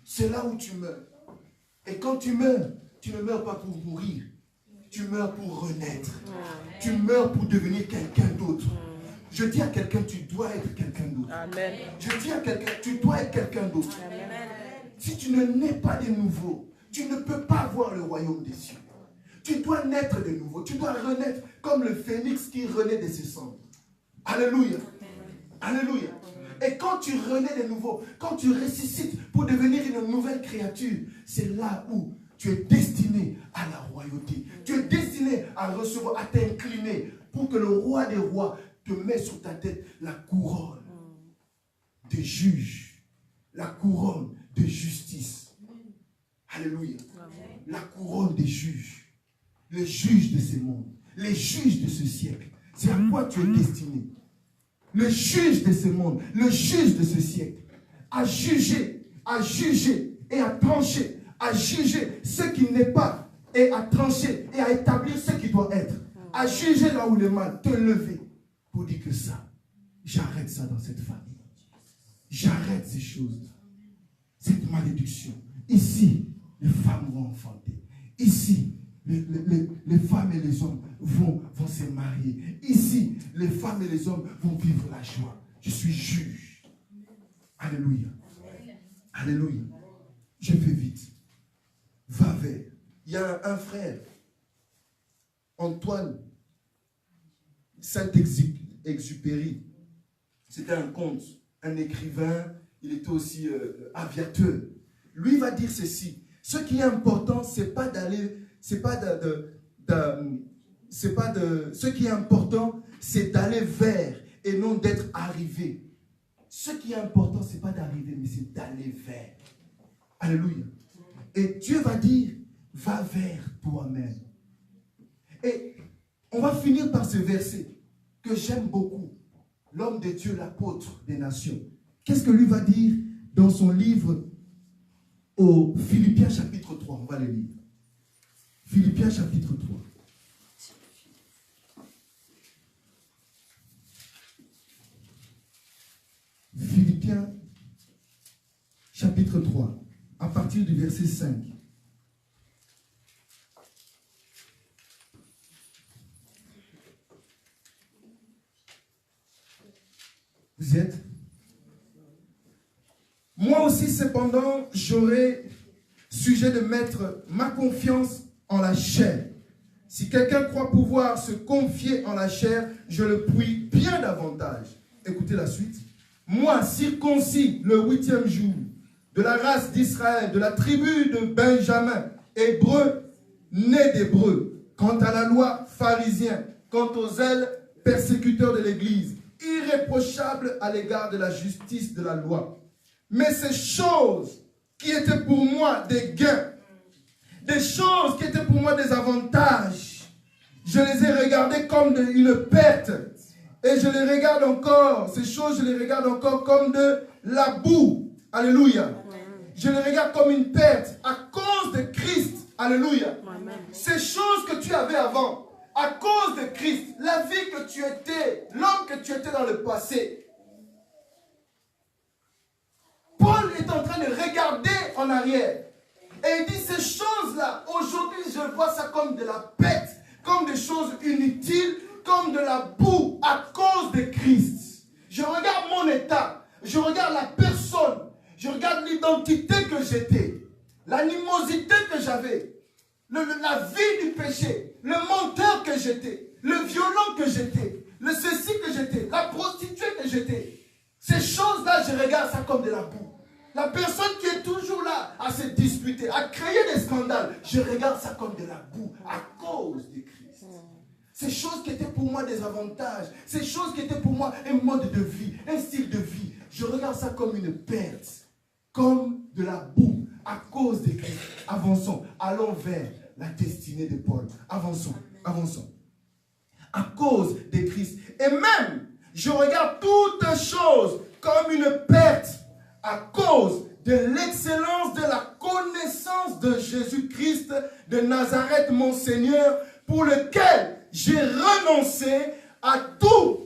C'est là où tu meurs. Et quand tu meurs, tu ne meurs pas pour mourir. Tu meurs pour renaître. Tu meurs pour devenir quelqu'un d'autre. Je dis à quelqu'un, tu dois être quelqu'un d'autre. Amen. Je dis à quelqu'un, tu dois être quelqu'un d'autre. Si tu ne nais pas de nouveau, tu ne peux pas voir le royaume des cieux. Tu dois naître de nouveau. Tu dois renaître comme le phénix qui renaît de ses cendres. Alléluia. Alléluia. Et quand tu renais de nouveau, quand tu ressuscites pour devenir une nouvelle créature, c'est là où tu es destiné à la royauté. Tu es destiné à recevoir, à t'incliner pour que le roi des rois te mette sur ta tête la couronne de juge, la couronne de justice. Alléluia. La couronne des juges, les juges de ce monde, les juges de ce siècle. C'est à quoi tu es destiné. Le juge de ce monde, le juge de ce siècle, à juger et à trancher, à juger ce qui n'est pas, et à trancher et à établir ce qui doit être, à juger là où le mal, te lever pour dire que ça, j'arrête ça dans cette famille, j'arrête ces choses, cette malédiction. Ici, les femmes vont enfanter, ici, les femmes et les hommes vont se marier. Ici, les femmes et les hommes vont vivre la joie. Je suis juge. Alléluia. Alléluia. Je fais vite. Va vers. Il y a un frère, Antoine Saint-Exupéry. C'était un conte, un écrivain. Il était aussi aviateur. Lui va dire ceci. Ce qui est important, c'est pas d'aller... Ce qui est important, c'est d'aller vers et non d'être arrivé. Ce qui est important, ce n'est pas d'arriver, mais c'est d'aller vers. Alléluia. Et Dieu va dire, va vers toi-même. Et on va finir par ce verset que j'aime beaucoup. L'homme de Dieu, l'apôtre des nations. Qu'est-ce que lui va dire dans son livre au Philippiens chapitre 3? On va le lire. Philippiens chapitre 3. Philippiens chapitre 3, à partir du verset 5. Vous y êtes? Moi aussi, cependant, j'aurai sujet de mettre ma confiance en la chair. Si quelqu'un croit pouvoir se confier en la chair, je le prie bien davantage. Écoutez la suite. Moi, circoncis le 8e jour, de la race d'Israël, de la tribu de Benjamin, hébreu, né d'hébreu, quant à la loi, pharisien, quant aux zèles, persécuteurs de l'Église, irréprochable à l'égard de la justice de la loi. Mais ces choses qui étaient pour moi des gains, des choses qui étaient pour moi des avantages, je les ai regardées comme une perte. Et je les regarde encore, ces choses, je les regarde encore comme de la boue. Alléluia. Je les regarde comme une perte à cause de Christ. Alléluia. Ces choses que tu avais avant, à cause de Christ, la vie que tu étais, l'homme que tu étais dans le passé. Paul est en train de regarder en arrière. Et il dit, ces choses-là, aujourd'hui, je vois ça comme de la pète, comme des choses inutiles, comme de la boue à cause de Christ. Je regarde mon état, je regarde la personne, je regarde l'identité que j'étais, l'animosité que j'avais, la vie du péché, le menteur que j'étais, le violent que j'étais, le ceci que j'étais, la prostituée que j'étais. Ces choses-là, je regarde ça comme de la boue. La personne qui est toujours là à se disputer, à créer des scandales, je regarde ça comme de la boue à cause de Christ. Ces choses qui étaient pour moi des avantages, ces choses qui étaient pour moi un mode de vie, un style de vie, je regarde ça comme une perte, comme de la boue à cause des Christ. Avançons, allons vers la destinée de Paul. Avançons, avançons. À cause des Christ. Et même, je regarde toutes choses comme une perte à cause de l'excellence de la connaissance de Jésus-Christ de Nazareth, mon Seigneur, pour lequel j'ai renoncé à tout.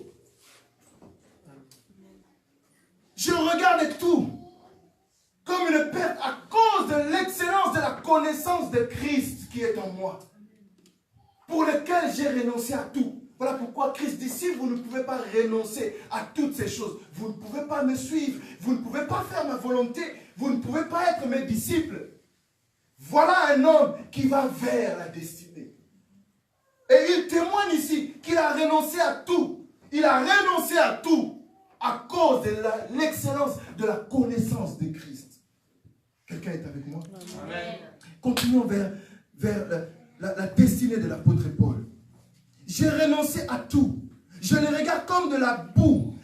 Je regarde tout comme une perte à cause de l'excellence de la connaissance de Christ qui est en moi, pour lequel j'ai renoncé à tout. Voilà pourquoi Christ dit, si vous ne pouvez pas renoncer à toutes ces choses, vous ne pouvez pas me suivre, vous ne pouvez pas faire ma volonté, vous ne pouvez pas être mes disciples. Voilà un homme qui va vers la destinée. Et il témoigne ici qu'il a renoncé à tout. Il a renoncé à tout à cause de l'excellence de la connaissance de Christ. Quelqu'un est avec moi? Amen. Continuons vers la destinée de l'apôtre Paul. J'ai renoncé à tout. Je le regarde comme de la boue,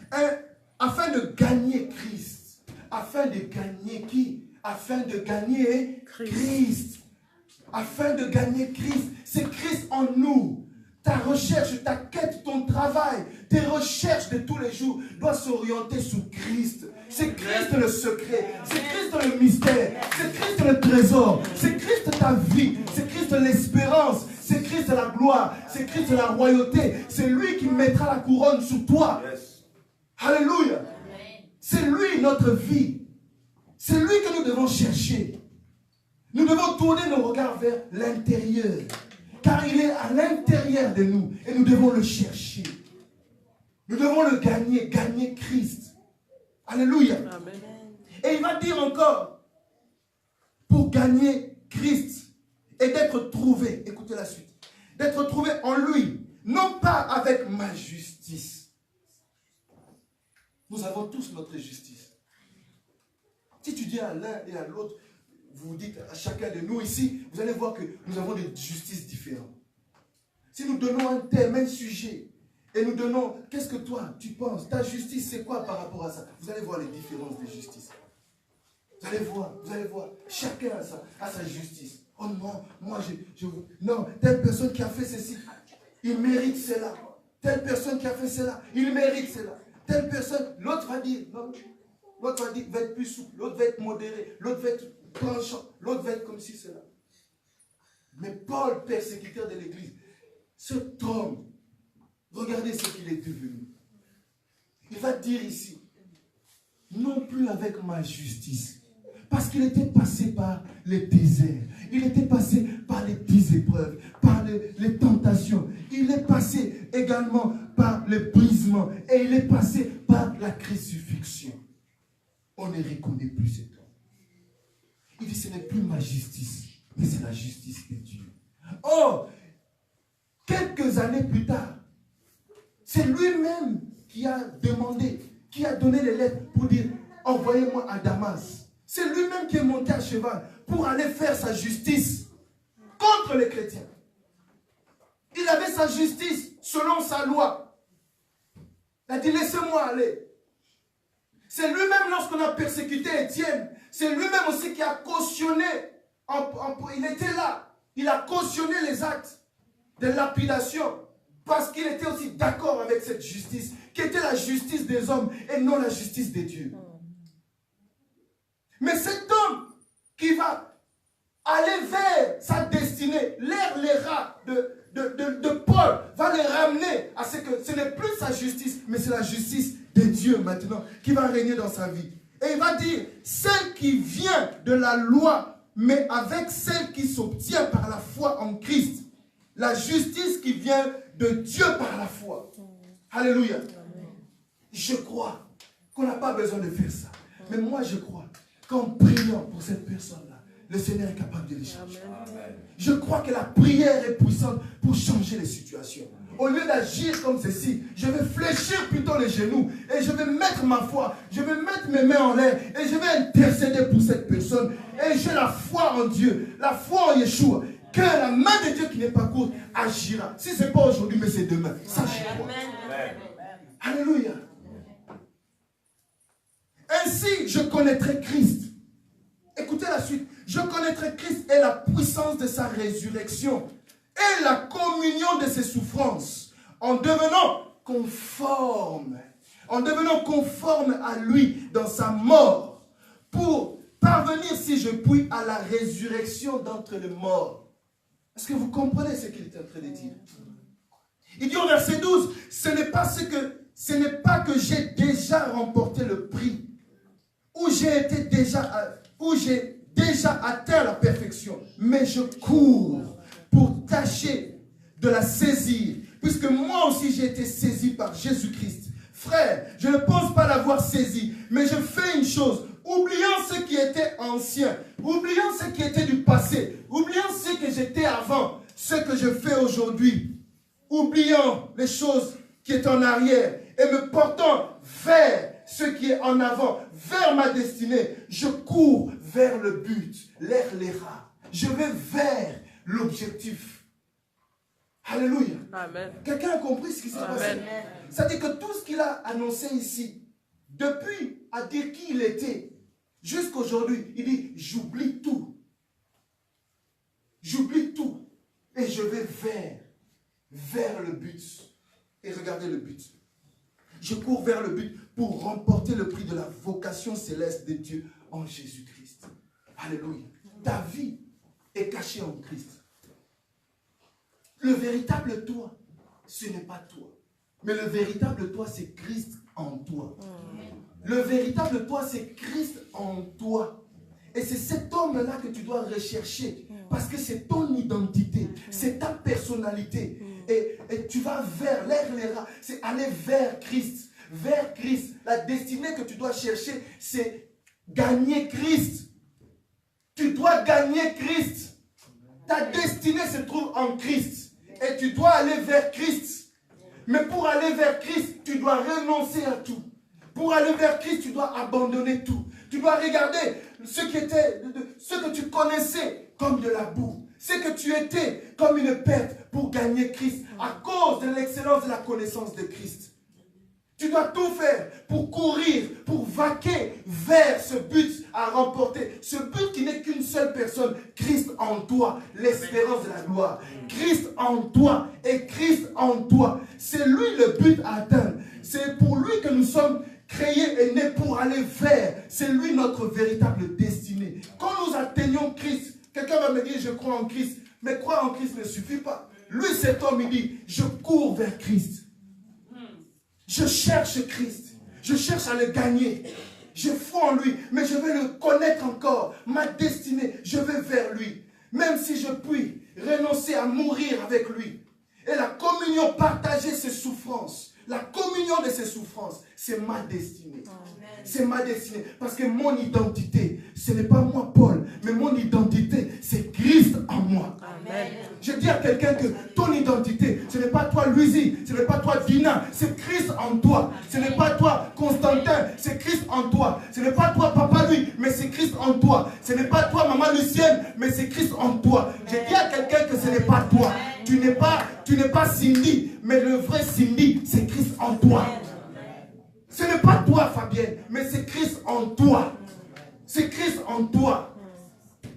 afin de gagner Christ. Afin de gagner qui? Afin de gagner Christ. Afin de gagner Christ. C'est Christ en nous. Ta recherche, ta quête, ton travail, tes recherches de tous les jours doivent s'orienter sur Christ. C'est Christ le secret. C'est Christ le mystère. C'est Christ le trésor. C'est Christ ta vie. C'est Christ l'espérance. C'est Christ la gloire. C'est Christ la royauté. C'est lui qui mettra la couronne sur toi. Yes. Alléluia. C'est lui notre vie. C'est lui que nous devons chercher. Nous devons tourner nos regards vers l'intérieur. Car il est à l'intérieur de nous. Et nous devons le chercher. Nous devons le gagner. Gagner Christ. Alléluia. Amen. Et il va dire encore, pour gagner Christ et d'être trouvé, écoutez la suite, d'être trouvé en lui, non pas avec ma justice. Nous avons tous notre justice. Si tu dis à l'un et à l'autre, vous dites à chacun de nous ici, vous allez voir que nous avons des justices différentes. Si nous donnons un thème, un sujet, et nous donnons, qu'est-ce que toi, tu penses, ta justice, c'est quoi par rapport à ça? Vous allez voir les différences de justice. Vous allez voir, chacun a sa justice. Oh non, moi non, telle personne qui a fait ceci, il mérite cela. Telle personne qui a fait cela, il mérite cela. Telle personne, l'autre va dire, non, l'autre va être plus souple, l'autre va être modéré, l'autre va être tranchant, l'autre va être comme ci, cela. Mais Paul, persécuteur de l'église, cet homme, regardez ce qu'il est devenu. Il va dire ici, non plus avec ma justice, parce qu'il était passé par les déserts, il était passé par les 10 épreuves, par les tentations, il est passé également par le brisement, et il est passé par la crucifixion. On ne reconnaît plus cet homme. Il dit, ce n'est plus ma justice, mais c'est la justice de Dieu. Or, quelques années plus tard, c'est lui-même qui a demandé, qui a donné les lettres pour dire, envoyez-moi à Damas. C'est lui-même qui est monté à cheval pour aller faire sa justice contre les chrétiens. Il avait sa justice selon sa loi. Il a dit, laissez-moi aller. C'est lui-même, lorsqu'on a persécuté Étienne, c'est lui-même aussi qui a cautionné, il était là, il a cautionné les actes de lapidation, parce qu'il était aussi d'accord avec cette justice, qui était la justice des hommes et non la justice des dieux. Mais cet homme qui va aller vers sa destinée, les rats de Paul, va les ramener à ce que ce n'est plus sa justice, mais c'est la justice de Dieu maintenant qui va régner dans sa vie. Et il va dire, celle qui vient de la loi, mais avec celle qui s'obtient par la foi en Christ. La justice qui vient de Dieu par la foi. Alléluia. Je crois qu'on n'a pas besoin de faire ça. Mais moi je crois qu'en priant pour cette personne-là, le Seigneur est capable de les changer. Amen. Je crois que la prière est puissante pour changer les situations. Au lieu d'agir comme ceci, je vais fléchir plutôt les genoux et je vais mettre ma foi, je vais mettre mes mains en l'air et je vais intercéder pour cette personne. Et j'ai la foi en Dieu, la foi en Yeshua, que la main de Dieu qui n'est pas courte agira. Si ce n'est pas aujourd'hui, mais c'est demain. Ça, je crois. Alléluia. Ainsi, je connaîtrai Christ. Écoutez la suite. Je connaîtrai Christ et la puissance de sa résurrection et la communion de ses souffrances en devenant conforme à lui dans sa mort pour parvenir, si je puis, à la résurrection d'entre les morts. Est-ce que vous comprenez ce qu'il est en train de dire? Il dit au verset 12, ce n'est pas que j'ai déjà remporté le prix, où j'ai déjà atteint la perfection, mais je cours pour tâcher de la saisir, puisque moi aussi j'ai été saisi par Jésus-Christ. Frère, je ne pense pas l'avoir saisi, mais je fais une chose, oubliant ce qui était ancien, oubliant ce qui était du passé, oubliant ce que j'étais avant, ce que je fais aujourd'hui, oubliant les choses qui est en arrière et me portant vers ce qui est en avant, vers ma destinée, je cours vers le but, l'Era. Je vais vers l'objectif. Alléluia. Amen. Quelqu'un a compris ce qui s'est passé? C'est-à-dire que tout ce qu'il a annoncé ici, depuis à dire qui il était, jusqu'aujourd'hui, il dit, j'oublie tout. J'oublie tout. Et je vais vers le but. Et regardez le but. Je cours vers le but pour remporter le prix de la vocation céleste de Dieu en Jésus-Christ. Alléluia. Ta vie est cachée en Christ. Le véritable toi, ce n'est pas toi. Mais le véritable toi, c'est Christ en toi. Le véritable toi, c'est Christ en toi. Et c'est cet homme-là que tu dois rechercher. Parce que c'est ton identité. C'est ta personnalité. Et tu vas vers l'Era. C'est aller vers Christ. Vers Christ. La destinée que tu dois chercher, c'est gagner Christ. Tu dois gagner Christ. Ta destinée se trouve en Christ. Et tu dois aller vers Christ. Mais pour aller vers Christ, tu dois renoncer à tout. Pour aller vers Christ, tu dois abandonner tout. Tu dois regarder ce que tu connaissais comme de la boue. Ce que tu étais comme une perte pour gagner Christ à cause de l'excellence de la connaissance de Christ. Tu dois tout faire pour courir, pour vaquer vers ce but à remporter. Ce but qui n'est qu'une seule personne, Christ en toi, l'espérance de la gloire. Christ en toi et Christ en toi. C'est lui le but à atteindre. C'est pour lui que nous sommes créés et nés pour aller vers. C'est lui notre véritable destinée. Quand nous atteignons Christ, quelqu'un va me dire je crois en Christ. Mais croire en Christ ne suffit pas. Lui, cet homme, il dit je cours vers Christ. Je cherche Christ. Je cherche à le gagner. Je foi en lui, mais je vais le connaître encore. Ma destinée, je vais vers lui. Même si je puis renoncer à mourir avec lui. Et la communion, partager ses souffrances. La communion de ses souffrances, c'est ma destinée. C'est ma destinée. Parce que mon identité, ce n'est pas moi, Paul, mais mon identité, c'est Christ en moi. Amen. Je dis à quelqu'un que ton identité, ce n'est pas toi, Louisie, ce n'est pas toi, Dina, c'est Christ en toi. Ce n'est pas toi, Constantin, c'est Christ en toi. Ce n'est pas toi, Papa lui, mais c'est Christ en toi. Ce n'est pas toi, Maman Lucienne, mais c'est Christ en toi. Je dis à quelqu'un que ce n'est pas toi. Tu n'es pas Cindy, mais le vrai Cindy, c'est Christ en toi. Ce n'est pas toi, Fabienne, mais c'est Christ en toi. C'est Christ en toi.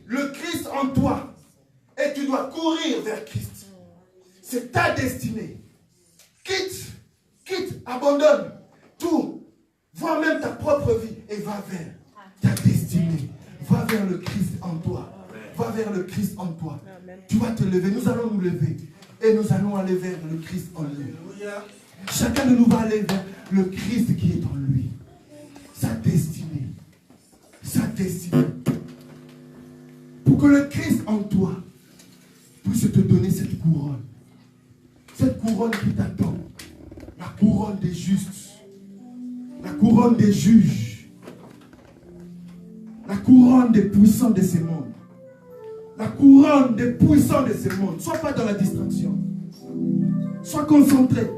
Le Christ en toi. Et tu dois courir vers Christ. C'est ta destinée. Quitte, abandonne tout. Vois même ta propre vie et va vers ta destinée. Va vers le Christ en toi. Va vers le Christ en toi. Tu vas te lever. Nous allons nous lever. Et nous allons aller vers le Christ en lui. Chacun de nous va aller vers le Christ qui est en lui. Sa destinée. Sa destinée. Pour que le Christ en toi puisse te donner cette couronne. Cette couronne qui t'attend. La couronne des justes. La couronne des juges. La couronne des puissants de ce monde. La couronne des puissants de ce monde. Sois pas dans la distraction. Sois concentré.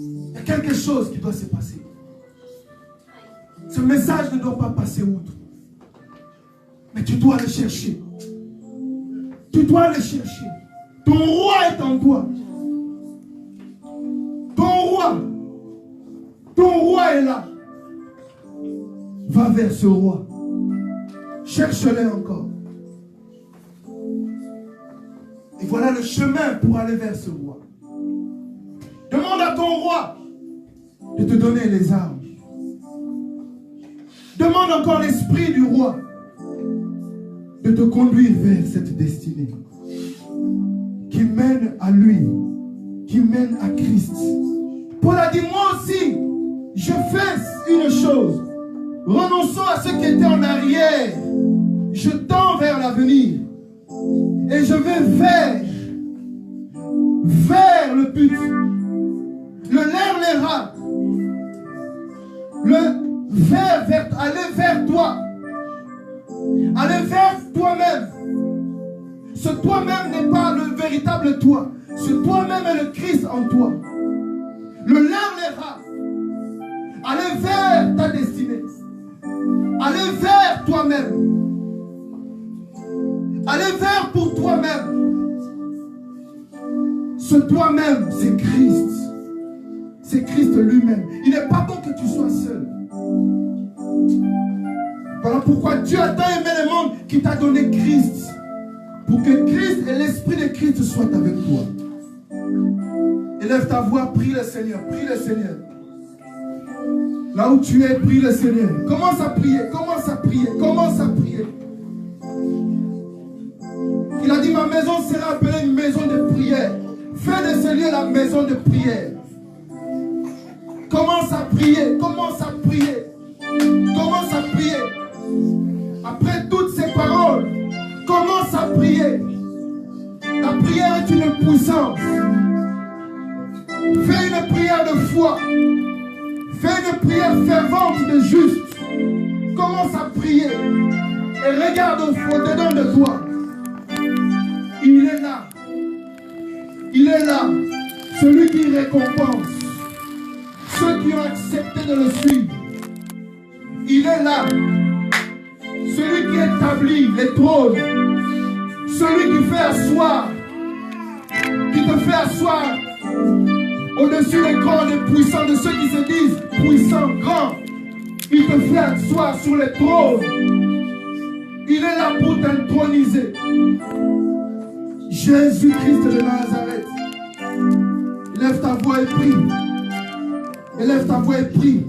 Il y a quelque chose qui doit se passer. Ce message ne doit pas passer outre. Mais tu dois le chercher. Tu dois le chercher. Ton roi est en toi. Ton roi est là. Va vers ce roi. Cherche-le encore. Et voilà le chemin pour aller vers ce roi. Demande à ton roi de te donner les armes. Demande encore l'esprit du roi de te conduire vers cette destinée qui mène à lui, qui mène à Christ. Paul a dit, moi aussi, je fais une chose. Renonçons à ce qui était en arrière. Je tends vers l'avenir. Et je vais vers le but. Le l'air, aller vers toi. Aller vers toi-même. Ce toi-même n'est pas le véritable toi. Ce toi-même est le Christ en toi. Le l'air, aller vers ta destinée. Aller vers toi-même. Aller vers pour toi-même. Ce toi-même, c'est Christ. C'est Christ lui-même. Il n'est pas bon que tu sois seul. Voilà pourquoi Dieu a tant aimé le monde qu'il t'a donné Christ. Pour que Christ et l'Esprit de Christ soient avec toi. Élève ta voix, prie le Seigneur, prie le Seigneur. Là où tu es, prie le Seigneur. Commence à prier, commence à prier, commence à prier. Il a dit, ma maison sera appelée une maison de prière. Fais de ce lieu la maison de prière. Commence à prier, commence à prier. Commence à prier. Après toutes ces paroles, commence à prier. La prière est une puissance. Fais une prière de foi. Fais une prière fervente de juste. Commence à prier. Et regarde au-dedans de toi. Il est là. Il est là. Celui qui récompense ceux qui ont accepté de le suivre. Il est là. Celui qui établit les trônes. Celui qui fait asseoir. Qui te fait asseoir au-dessus des grands et puissants, de ceux qui se disent puissants, grands. Il te fait asseoir sur les trônes. Il est là pour t'introniser. Jésus-Christ de Nazareth. Élève ta voix et prie. Élève ta voix et prie.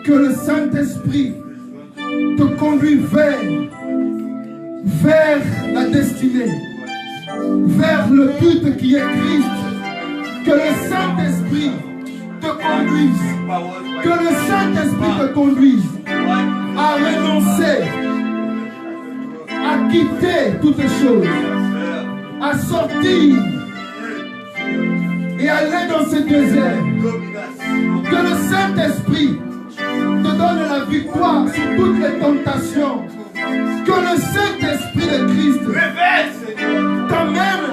Que le Saint-Esprit te conduise vers la destinée, vers le but qui est Christ. Que le Saint-Esprit te conduise. Que le Saint-Esprit te conduise à renoncer, à quitter toutes choses, à sortir et aller dans ce désert. Que le Saint-Esprit te donne la victoire sur toutes les tentations. Que le Saint-Esprit de Christ t'amène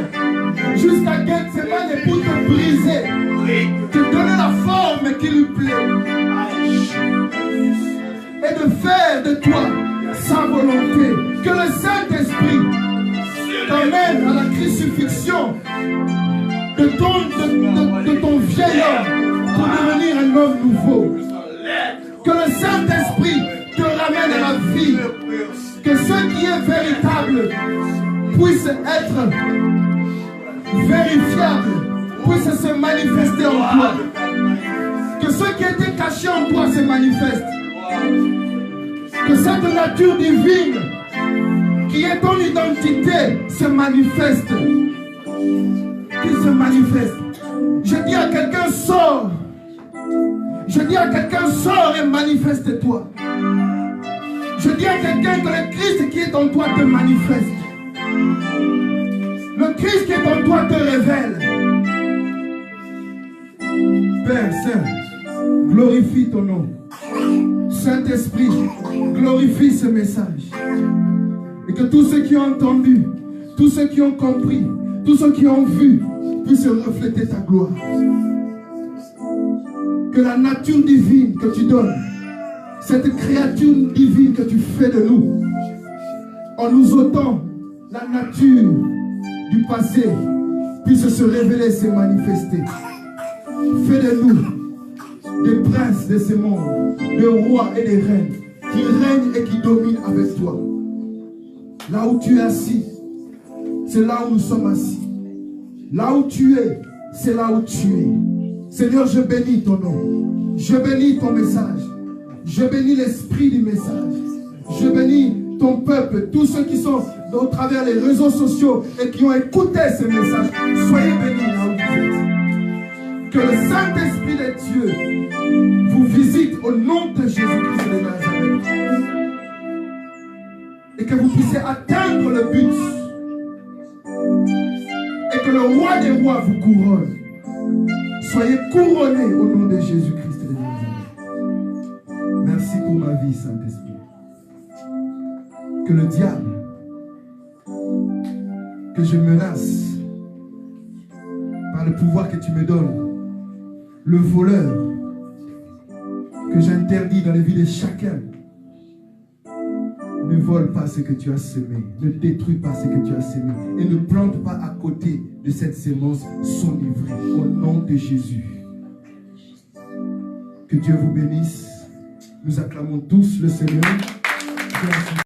jusqu'à Gethsemane pour te briser, te donner la forme qui lui plaît et de faire de toi sa volonté. Que le Saint-Esprit t'amène à la crucifixion de ton vieil homme pour devenir un homme nouveau. Que le Saint-Esprit te ramène à la vie. Que ce qui est véritable puisse être vérifiable, puisse se manifester en toi. Que ce qui était caché en toi se manifeste. Que cette nature divine qui est ton identité se manifeste. Qu'il se manifeste. Je dis à quelqu'un, sors. Je dis à quelqu'un, sors et manifeste-toi. Je dis à quelqu'un que le Christ qui est en toi te manifeste. Le Christ qui est en toi te révèle. Père Saint, glorifie ton nom. Saint-Esprit, glorifie ce message. Et que tous ceux qui ont entendu, tous ceux qui ont compris, tous ceux qui ont vu, puissent refléter ta gloire. Que la nature divine que tu donnes, cette créature divine que tu fais de nous, en nous ôtant la nature du passé, puisse se révéler et se manifester. Fais de nous des princes de ce monde, des rois et des reines qui règnent et qui dominent avec toi. Là où tu es assis, c'est là où nous sommes assis. Là où tu es, c'est là où tu es. Seigneur, je bénis ton nom. Je bénis ton message. Je bénis l'esprit du message. Je bénis ton peuple, tous ceux qui sont au travers les réseaux sociaux et qui ont écouté ce message. Soyez bénis là où vous êtes. Que le Saint-Esprit de Dieu vous visite au nom de Jésus-Christ de Nazareth. Et que vous puissiez atteindre le but. Et que le roi des rois vous couronne. Soyez couronnés au nom de Jésus-Christ de Nazareth. Merci pour ma vie, Saint-Esprit. Que le diable que je menace par le pouvoir que tu me donnes, le voleur que j'interdis dans la vie de chacun, ne vole pas ce que tu as semé, ne détruis pas ce que tu as semé et ne plante pas à côté de cette sémence son ivraie. Au nom de Jésus. Que Dieu vous bénisse. Nous acclamons tous le Seigneur.